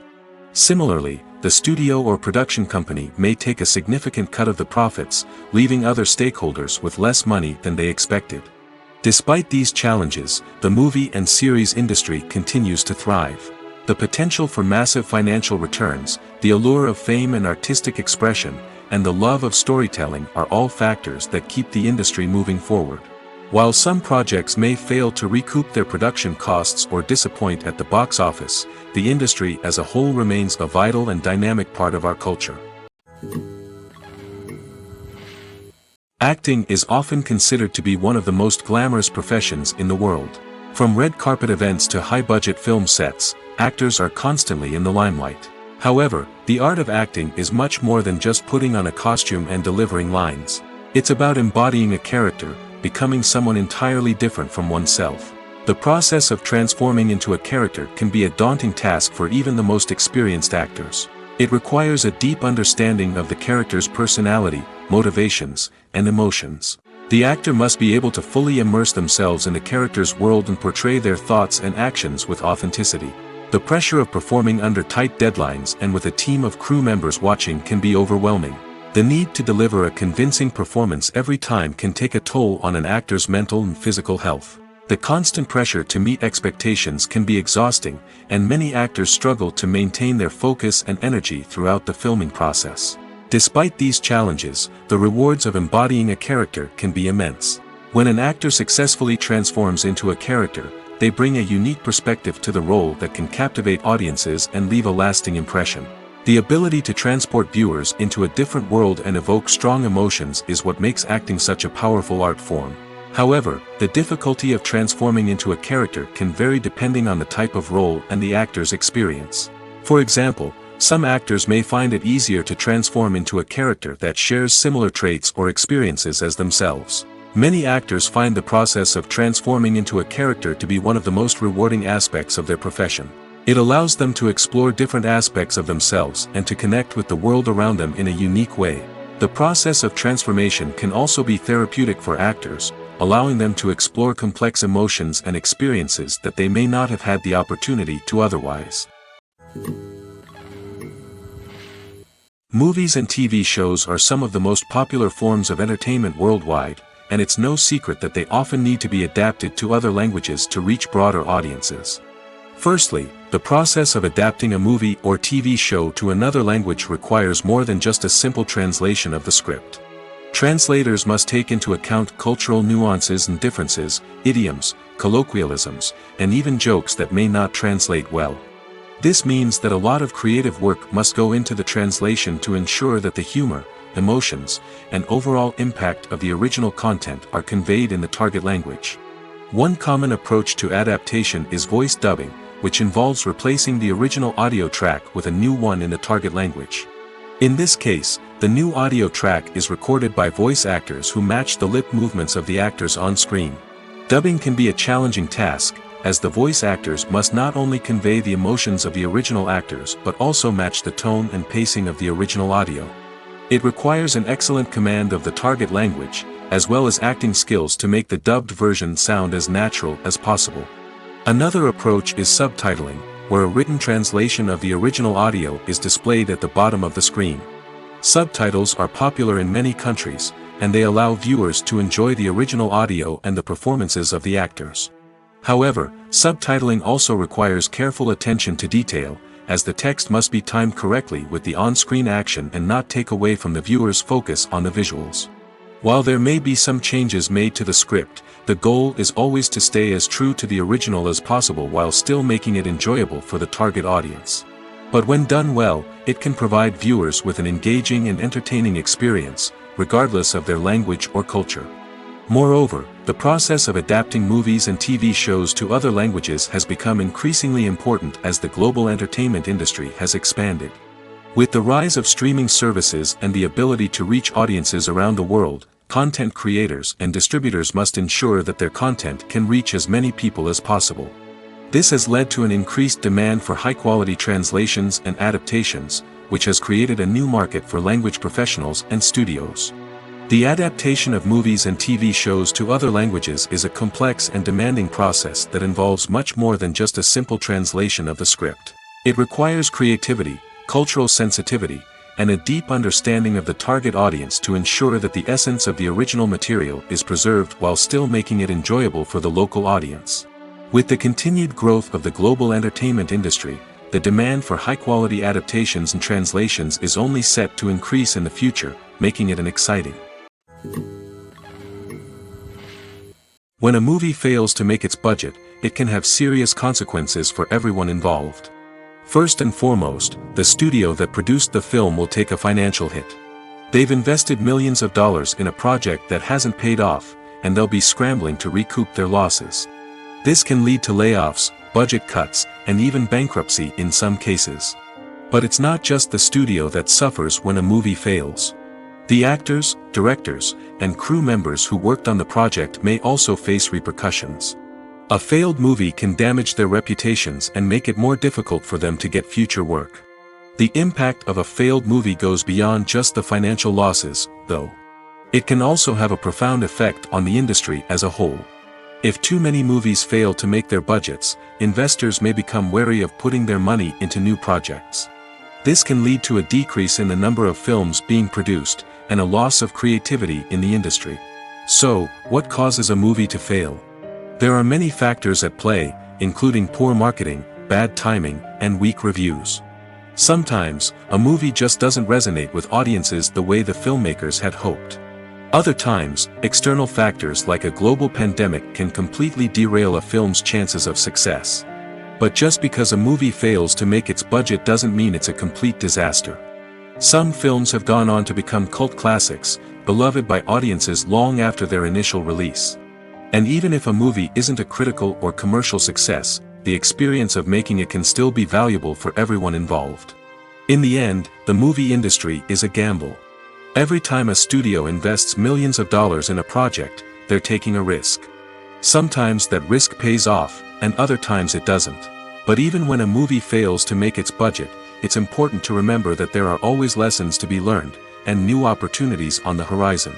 Similarly, the studio or production company may take a significant cut of the profits, leaving other stakeholders with less money than they expected. Despite these challenges, the movie and series industry continues to thrive. The potential for massive financial returns, the allure of fame and artistic expression, and the love of storytelling are all factors that keep the industry moving forward. While some projects may fail to recoup their production costs or disappoint at the box office, the industry as a whole remains a vital and dynamic part of our culture. Acting is often considered to be one of the most glamorous professions in the world. From red carpet events to high-budget film sets, actors are constantly in the limelight. However, the art of acting is much more than just putting on a costume and delivering lines. It's about embodying a character, becoming someone entirely different from oneself. The process of transforming into a character can be a daunting task for even the most experienced actors. It requires a deep understanding of the character's personality, motivations, and emotions. The actor must be able to fully immerse themselves in the character's world and portray their thoughts and actions with authenticity. The pressure of performing under tight deadlines and with a team of crew members watching can be overwhelming. The need to deliver a convincing performance every time can take a toll on an actor's mental and physical health. The constant pressure to meet expectations can be exhausting, and many actors struggle to maintain their focus and energy throughout the filming process. Despite these challenges, the rewards of embodying a character can be immense. When an actor successfully transforms into a character, they bring a unique perspective to the role that can captivate audiences and leave a lasting impression. The ability to transport viewers into a different world and evoke strong emotions is what makes acting such a powerful art form. However, the difficulty of transforming into a character can vary depending on the type of role and the actor's experience. For example, some actors may find it easier to transform into a character that shares similar traits or experiences as themselves. Many actors find the process of transforming into a character to be one of the most rewarding aspects of their profession. It allows them to explore different aspects of themselves and to connect with the world around them in a unique way. The process of transformation can also be therapeutic for actors, allowing them to explore complex emotions and experiences that they may not have had the opportunity to otherwise. Movies and TV shows are some of the most popular forms of entertainment worldwide, and it's no secret that they often need to be adapted to other languages to reach broader audiences. Firstly, the process of adapting a movie or TV show to another language requires more than just a simple translation of the script. Translators must take into account cultural nuances and differences, idioms, colloquialisms, and even jokes that may not translate well. This means that a lot of creative work must go into the translation to ensure that the humor, emotions, and overall impact of the original content are conveyed in the target language. One common approach to adaptation is voice dubbing, which involves replacing the original audio track with a new one in the target language. In this case, the new audio track is recorded by voice actors who match the lip movements of the actors on screen. Dubbing can be a challenging task, as the voice actors must not only convey the emotions of the original actors but also match the tone and pacing of the original audio. It requires an excellent command of the target language, as well as acting skills to make the dubbed version sound as natural as possible. Another approach is subtitling, where a written translation of the original audio is displayed at the bottom of the screen. Subtitles are popular in many countries, and they allow viewers to enjoy the original audio and the performances of the actors. However, subtitling also requires careful attention to detail, as the text must be timed correctly with the on-screen action and not take away from the viewer's focus on the visuals. While there may be some changes made to the script, the goal is always to stay as true to the original as possible while still making it enjoyable for the target audience. But when done well, it can provide viewers with an engaging and entertaining experience, regardless of their language or culture. Moreover, the process of adapting movies and TV shows to other languages has become increasingly important as the global entertainment industry has expanded. With the rise of streaming services and the ability to reach audiences around the world, content creators and distributors must ensure that their content can reach as many people as possible. This has led to an increased demand for high-quality translations and adaptations, which has created a new market for language professionals and studios. The adaptation of movies and TV shows to other languages is a complex and demanding process that involves much more than just a simple translation of the script. It requires creativity, cultural sensitivity, and a deep understanding of the target audience to ensure that the essence of the original material is preserved while still making it enjoyable for the local audience. With the continued growth of the global entertainment industry, the demand for high-quality adaptations and translations is only set to increase in the future, making it an exciting. When a movie fails to make its budget, it can have serious consequences for everyone involved. First and foremost, the studio that produced the film will take a financial hit. They've invested millions of dollars in a project that hasn't paid off, and they'll be scrambling to recoup their losses. This can lead to layoffs, budget cuts, and even bankruptcy in some cases. But it's not just the studio that suffers when a movie fails. The actors, directors, and crew members who worked on the project may also face repercussions. A failed movie can damage their reputations and make it more difficult for them to get future work. The impact of a failed movie goes beyond just the financial losses, though. It can also have a profound effect on the industry as a whole. If too many movies fail to make their budgets, investors may become wary of putting their money into new projects. This can lead to a decrease in the number of films being produced, and a loss of creativity in the industry. So, what causes a movie to fail? There are many factors at play, including poor marketing, bad timing, and weak reviews. Sometimes, a movie just doesn't resonate with audiences the way the filmmakers had hoped. Other times, external factors like a global pandemic can completely derail a film's chances of success. But just because a movie fails to make its budget doesn't mean it's a complete disaster. Some films have gone on to become cult classics, beloved by audiences long after their initial release. And even if a movie isn't a critical or commercial success, the experience of making it can still be valuable for everyone involved. In the end, the movie industry is a gamble. Every time a studio invests millions of dollars in a project, they're taking a risk. Sometimes that risk pays off, and other times it doesn't. But even when a movie fails to make its budget, it's important to remember that there are always lessons to be learned, and new opportunities on the horizon.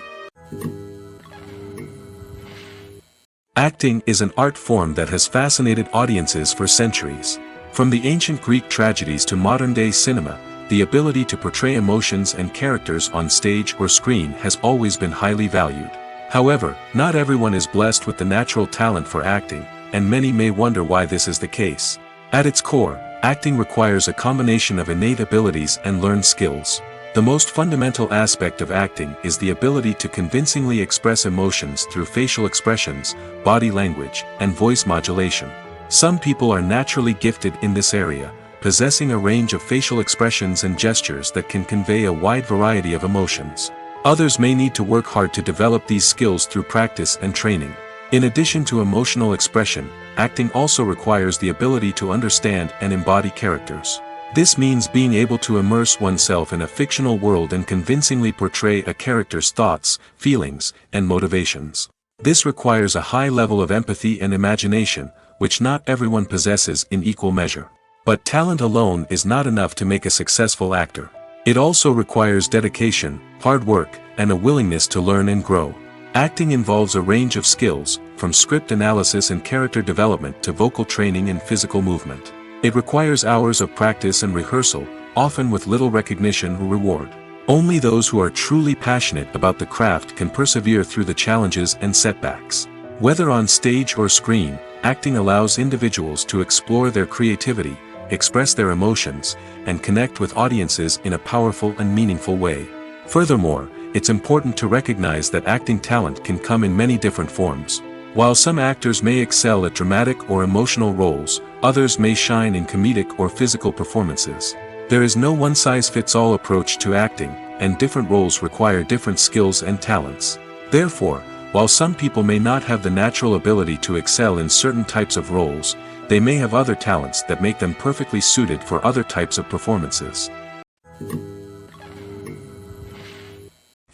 Acting is an art form that has fascinated audiences for centuries. From the ancient Greek tragedies to modern-day cinema, the ability to portray emotions and characters on stage or screen has always been highly valued. However, not everyone is blessed with the natural talent for acting, and many may wonder why this is the case. At its core, acting requires a combination of innate abilities and learned skills. The most fundamental aspect of acting is the ability to convincingly express emotions through facial expressions, body language, and voice modulation. Some people are naturally gifted in this area, possessing a range of facial expressions and gestures that can convey a wide variety of emotions. Others may need to work hard to develop these skills through practice and training. In addition to emotional expression, acting also requires the ability to understand and embody characters. This means being able to immerse oneself in a fictional world and convincingly portray a character's thoughts, feelings, and motivations. This requires a high level of empathy and imagination, which not everyone possesses in equal measure. But talent alone is not enough to make a successful actor. It also requires dedication, hard work, and a willingness to learn and grow. Acting involves a range of skills, from script analysis and character development to vocal training and physical movement. It requires hours of practice and rehearsal, often with little recognition or reward. Only those who are truly passionate about the craft can persevere through the challenges and setbacks. Whether on stage or screen, acting allows individuals to explore their creativity, express their emotions, and connect with audiences in a powerful and meaningful way. Furthermore, it's important to recognize that acting talent can come in many different forms. While some actors may excel at dramatic or emotional roles, others may shine in comedic or physical performances. There is no one-size-fits-all approach to acting, and different roles require different skills and talents. Therefore, while some people may not have the natural ability to excel in certain types of roles, they may have other talents that make them perfectly suited for other types of performances.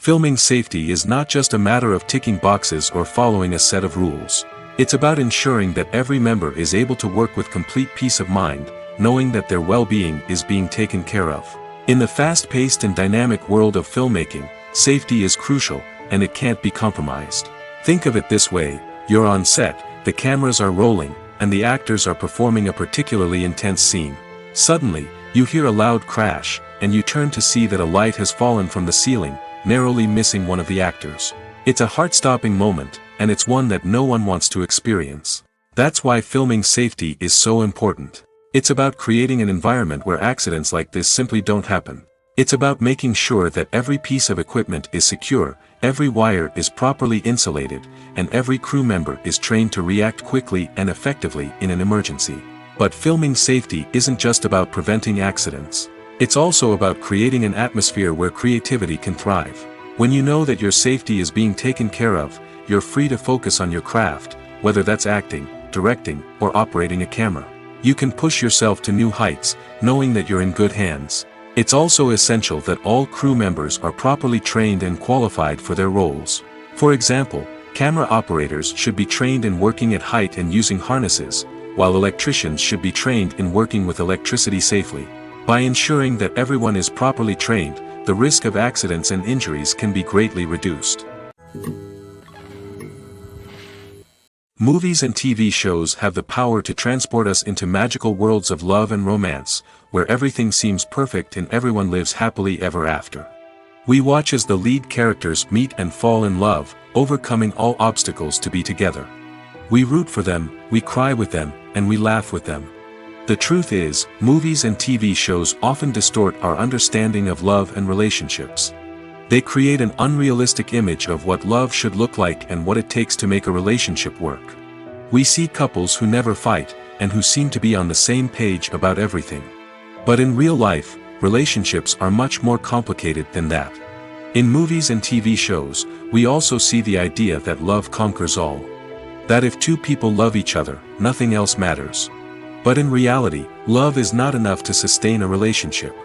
Filming safety is not just a matter of ticking boxes or following a set of rules. It's about ensuring that every member is able to work with complete peace of mind, knowing that their well-being is being taken care of. In the fast-paced and dynamic world of filmmaking, safety is crucial, and it can't be compromised. Think of it this way: you're on set, the cameras are rolling, and the actors are performing a particularly intense scene. Suddenly, you hear a loud crash, and you turn to see that a light has fallen from the ceiling, narrowly missing one of the actors. It's a heart-stopping moment, and it's one that no one wants to experience. That's why filming safety is so important. It's about creating an environment where accidents like this simply don't happen. It's about making sure that every piece of equipment is secure, every wire is properly insulated, and every crew member is trained to react quickly and effectively in an emergency. But filming safety isn't just about preventing accidents. It's also about creating an atmosphere where creativity can thrive. When you know that your safety is being taken care of, you're free to focus on your craft, whether that's acting, directing, or operating a camera. You can push yourself to new heights, knowing that you're in good hands. It's also essential that all crew members are properly trained and qualified for their roles. For example, camera operators should be trained in working at height and using harnesses, while electricians should be trained in working with electricity safely. By ensuring that everyone is properly trained, the risk of accidents and injuries can be greatly reduced. Movies and TV shows have the power to transport us into magical worlds of love and romance, where everything seems perfect and everyone lives happily ever after. We watch as the lead characters meet and fall in love, overcoming all obstacles to be together. We root for them, we cry with them, and we laugh with them. The truth is, movies and TV shows often distort our understanding of love and relationships. They create an unrealistic image of what love should look like and what it takes to make a relationship work. We see couples who never fight, and who seem to be on the same page about everything. But in real life, relationships are much more complicated than that. In movies and TV shows, we also see the idea that love conquers all. That if two people love each other, nothing else matters. But in reality, love is not enough to sustain a relationship.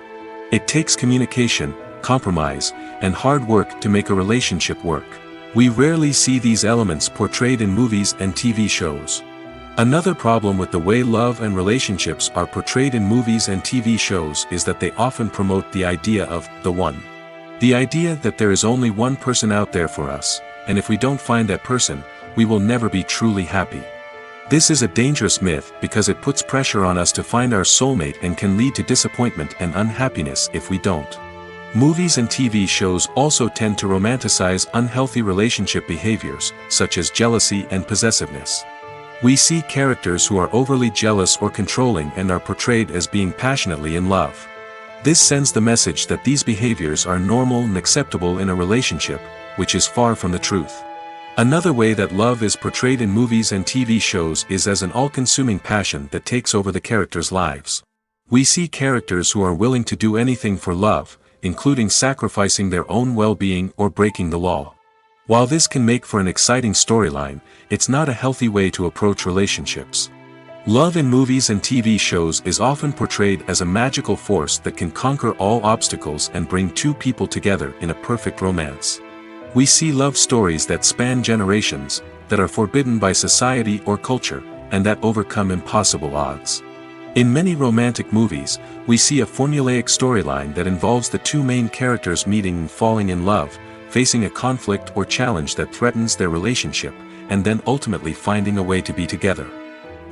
It takes communication, compromise, and hard work to make a relationship work. We rarely see these elements portrayed in movies and TV shows. Another problem with the way love and relationships are portrayed in movies and TV shows is that they often promote the idea of the one. The idea that there is only one person out there for us, and if we don't find that person, we will never be truly happy. This is a dangerous myth because it puts pressure on us to find our soulmate and can lead to disappointment and unhappiness if we don't. Movies and TV shows also tend to romanticize unhealthy relationship behaviors, such as jealousy and possessiveness. We see characters who are overly jealous or controlling and are portrayed as being passionately in love. This sends the message that these behaviors are normal and acceptable in a relationship, which is far from the truth. Another way that love is portrayed in movies and TV shows is as an all-consuming passion that takes over the characters' lives. We see characters who are willing to do anything for love, including sacrificing their own well-being or breaking the law. While this can make for an exciting storyline, it's not a healthy way to approach relationships. Love in movies and TV shows is often portrayed as a magical force that can conquer all obstacles and bring two people together in a perfect romance. We see love stories that span generations, that are forbidden by society or culture, and that overcome impossible odds. In many romantic movies, we see a formulaic storyline that involves the two main characters meeting and falling in love, facing a conflict or challenge that threatens their relationship, and then ultimately finding a way to be together.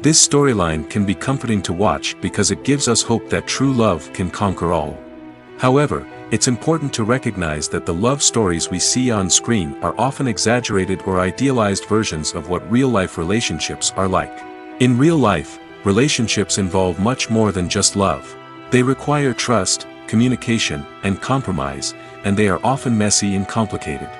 This storyline can be comforting to watch because it gives us hope that true love can conquer all. However, it's important to recognize that the love stories we see on screen are often exaggerated or idealized versions of what real-life relationships are like. In real life, relationships involve much more than just love. They require trust, communication, and compromise, and they are often messy and complicated.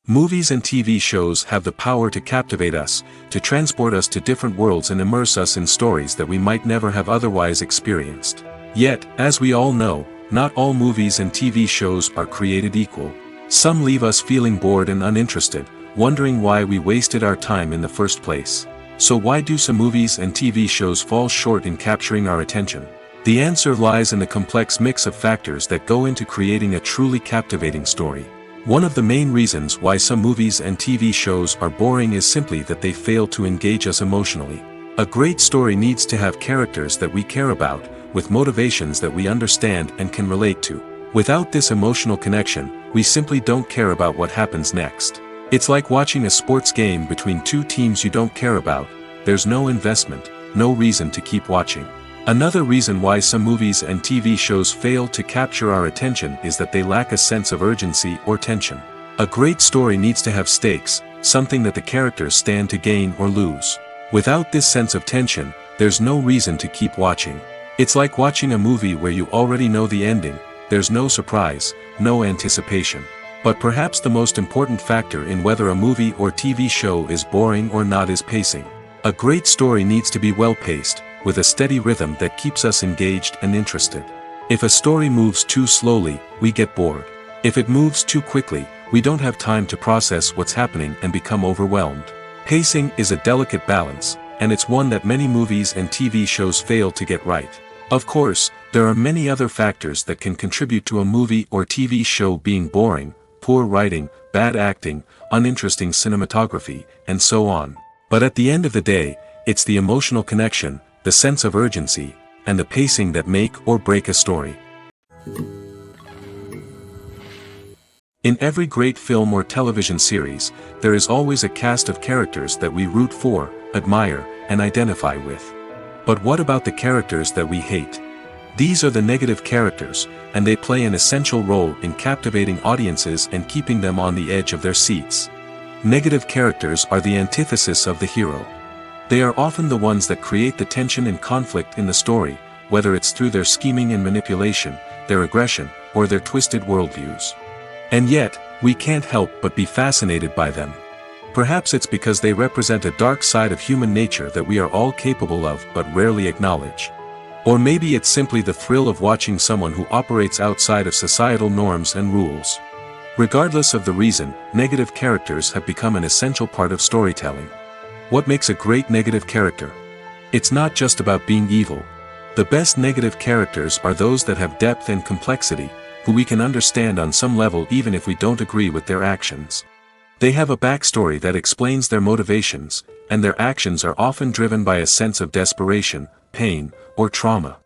Movies and TV shows have the power to captivate us, to transport us to different worlds and immerse us in stories that we might never have otherwise experienced. Yet, as we all know, not all movies and TV shows are created equal. Some leave us feeling bored and uninterested, wondering why we wasted our time in the first place. So why do some movies and TV shows fall short in capturing our attention? The answer lies in the complex mix of factors that go into creating a truly captivating story. One of the main reasons why some movies and TV shows are boring is simply that they fail to engage us emotionally. A great story needs to have characters that we care about, with motivations that we understand and can relate to. Without this emotional connection, we simply don't care about what happens next. It's like watching a sports game between two teams you don't care about. There's no investment, no reason to keep watching. Another reason why some movies and TV shows fail to capture our attention is that they lack a sense of urgency or tension. A great story needs to have stakes, something that the characters stand to gain or lose. Without this sense of tension, there's no reason to keep watching. It's like watching a movie where you already know the ending. There's no surprise, no anticipation. But perhaps the most important factor in whether a movie or TV show is boring or not is pacing. A great story needs to be well-paced, with a steady rhythm that keeps us engaged and interested. If a story moves too slowly, we get bored. If it moves too quickly, we don't have time to process what's happening and become overwhelmed. Pacing is a delicate balance, and it's one that many movies and TV shows fail to get right. Of course, there are many other factors that can contribute to a movie or TV show being boring: poor writing, bad acting, uninteresting cinematography, and so on. But at the end of the day, it's the emotional connection, the sense of urgency, and the pacing that make or break a story. In every great film or television series, there is always a cast of characters that we root for, admire, and identify with. But what about the characters that we hate? These are the negative characters, and they play an essential role in captivating audiences and keeping them on the edge of their seats. Negative characters are the antithesis of the hero. They are often the ones that create the tension and conflict in the story, whether it's through their scheming and manipulation, their aggression, or their twisted worldviews. And yet, we can't help but be fascinated by them. Perhaps it's because they represent a dark side of human nature that we are all capable of but rarely acknowledge. Or maybe it's simply the thrill of watching someone who operates outside of societal norms and rules. Regardless of the reason, negative characters have become an essential part of storytelling. What makes a great negative character? It's not just about being evil. The best negative characters are those that have depth and complexity, who we can understand on some level even if we don't agree with their actions. They have a backstory that explains their motivations, and their actions are often driven by a sense of desperation, pain, or trauma.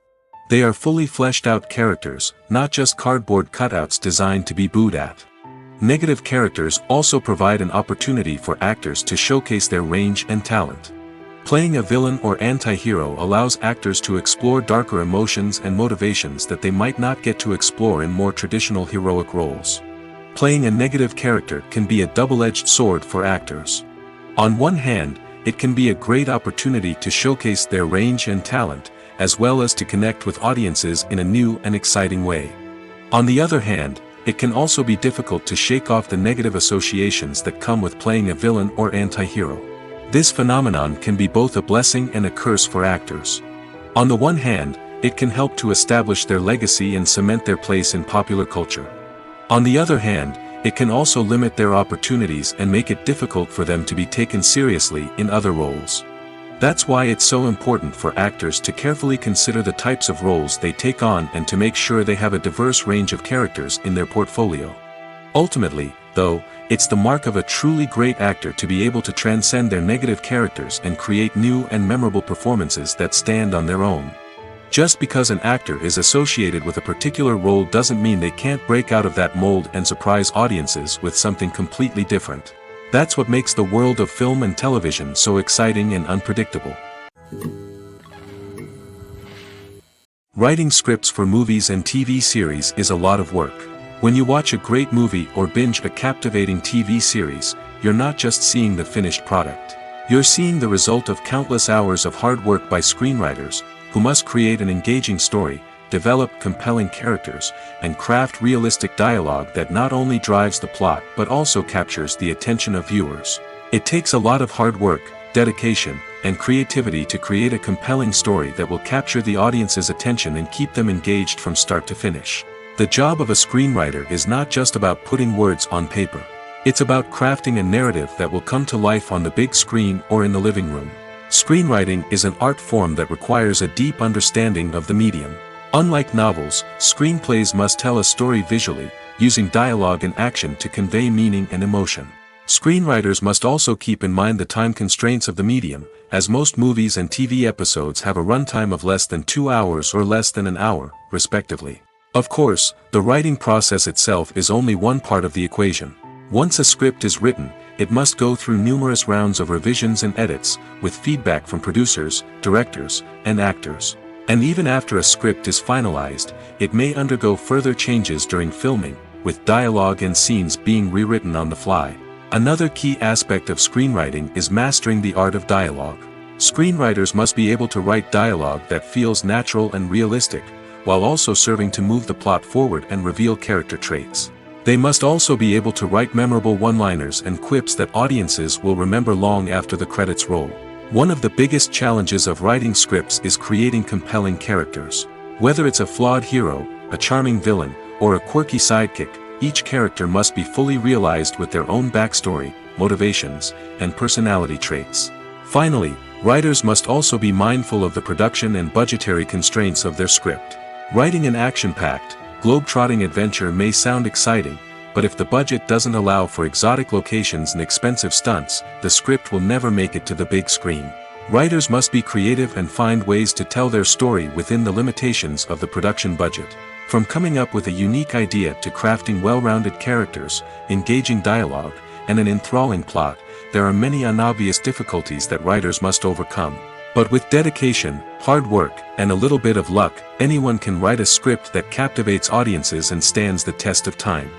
They are fully fleshed out characters, not just cardboard cutouts designed to be booed at. Negative characters also provide an opportunity for actors to showcase their range and talent. Playing a villain or anti-hero allows actors to explore darker emotions and motivations that they might not get to explore in more traditional heroic roles. Playing a negative character can be a double-edged sword for actors. On one hand, it can be a great opportunity to showcase their range and talent, as well as to connect with audiences in a new and exciting way. On the other hand, it can also be difficult to shake off the negative associations that come with playing a villain or anti-hero. This phenomenon can be both a blessing and a curse for actors. On the one hand, it can help to establish their legacy and cement their place in popular culture. On the other hand, it can also limit their opportunities and make it difficult for them to be taken seriously in other roles. That's why it's so important for actors to carefully consider the types of roles they take on and to make sure they have a diverse range of characters in their portfolio. Ultimately, though, it's the mark of a truly great actor to be able to transcend their negative characters and create new and memorable performances that stand on their own. Just because an actor is associated with a particular role doesn't mean they can't break out of that mold and surprise audiences with something completely different. That's what makes the world of film and television so exciting and unpredictable. Writing scripts for movies and TV series is a lot of work. When you watch a great movie or binge a captivating TV series, you're not just seeing the finished product. You're seeing the result of countless hours of hard work by screenwriters, who must create an engaging story, develop compelling characters, and craft realistic dialogue that not only drives the plot but also captures the attention of viewers. It takes a lot of hard work, dedication, and creativity to create a compelling story that will capture the audience's attention and keep them engaged from start to finish. The job of a screenwriter is not just about putting words on paper. It's about crafting a narrative that will come to life on the big screen or in the living room. Screenwriting is an art form that requires a deep understanding of the medium. Unlike novels, screenplays must tell a story visually, using dialogue and action to convey meaning and emotion. Screenwriters must also keep in mind the time constraints of the medium, as most movies and TV episodes have a runtime of less than 2 hours or less than an hour, respectively. Of course, the writing process itself is only one part of the equation. Once a script is written, it must go through numerous rounds of revisions and edits, with feedback from producers, directors, and actors. And even after a script is finalized, it may undergo further changes during filming, with dialogue and scenes being rewritten on the fly. Another key aspect of screenwriting is mastering the art of dialogue. Screenwriters must be able to write dialogue that feels natural and realistic, while also serving to move the plot forward and reveal character traits. They must also be able to write memorable one-liners and quips that audiences will remember long after the credits roll. One of the biggest challenges of writing scripts is creating compelling characters. Whether it's a flawed hero, a charming villain, or a quirky sidekick, each character must be fully realized with their own backstory, motivations, and personality traits. Finally, writers must also be mindful of the production and budgetary constraints of their script. Writing an action-packed, globe-trotting adventure may sound exciting, but if the budget doesn't allow for exotic locations and expensive stunts, the script will never make it to the big screen. Writers must be creative and find ways to tell their story within the limitations of the production budget. From coming up with a unique idea to crafting well-rounded characters, engaging dialogue, and an enthralling plot, there are many unobvious difficulties that writers must overcome. But with dedication, hard work, and a little bit of luck, anyone can write a script that captivates audiences and stands the test of time.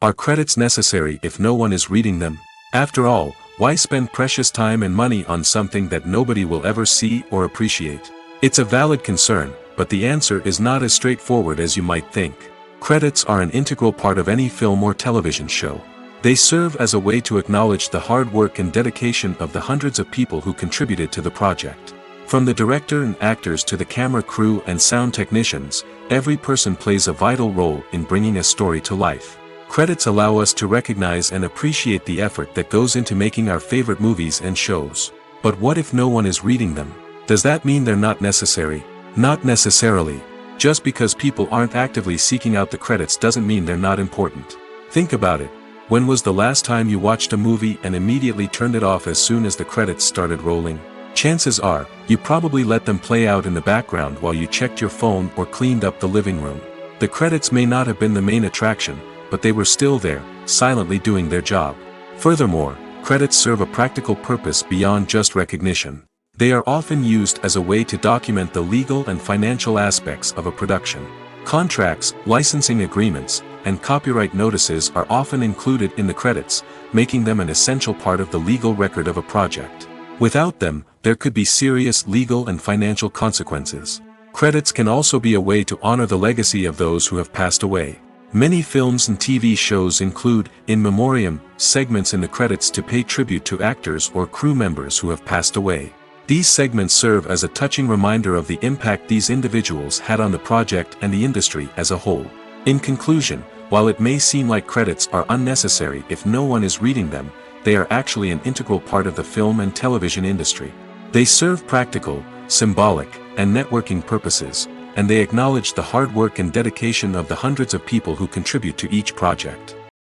Are credits necessary if no one is reading them? After all, why spend precious time and money on something that nobody will ever see or appreciate? It's a valid concern, but the answer is not as straightforward as you might think. Credits are an integral part of any film or television show. They serve as a way to acknowledge the hard work and dedication of the hundreds of people who contributed to the project. From the director and actors to the camera crew and sound technicians, every person plays a vital role in bringing a story to life. Credits allow us to recognize and appreciate the effort that goes into making our favorite movies and shows. But what if no one is reading them? Does that mean they're not necessary? Not necessarily. Just because people aren't actively seeking out the credits doesn't mean they're not important. Think about it. When was the last time you watched a movie and immediately turned it off as soon as the credits started rolling? Chances are, you probably let them play out in the background while you checked your phone or cleaned up the living room. The credits may not have been the main attraction, but they were still there, silently doing their job. Furthermore, credits serve a practical purpose beyond just recognition. They are often used as a way to document the legal and financial aspects of a production. Contracts, licensing agreements, and copyright notices are often included in the credits, making them an essential part of the legal record of a project. Without them, there could be serious legal and financial consequences. Credits can also be a way to honor the legacy of those who have passed away. Many films and TV shows include, in memoriam, segments in the credits to pay tribute to actors or crew members who have passed away. These segments serve as a touching reminder of the impact these individuals had on the project and the industry as a whole. In conclusion, while it may seem like credits are unnecessary if no one is reading them, they are actually an integral part of the film and television industry. They serve practical, symbolic, and networking purposes, and they acknowledge the hard work and dedication of the hundreds of people who contribute to each project.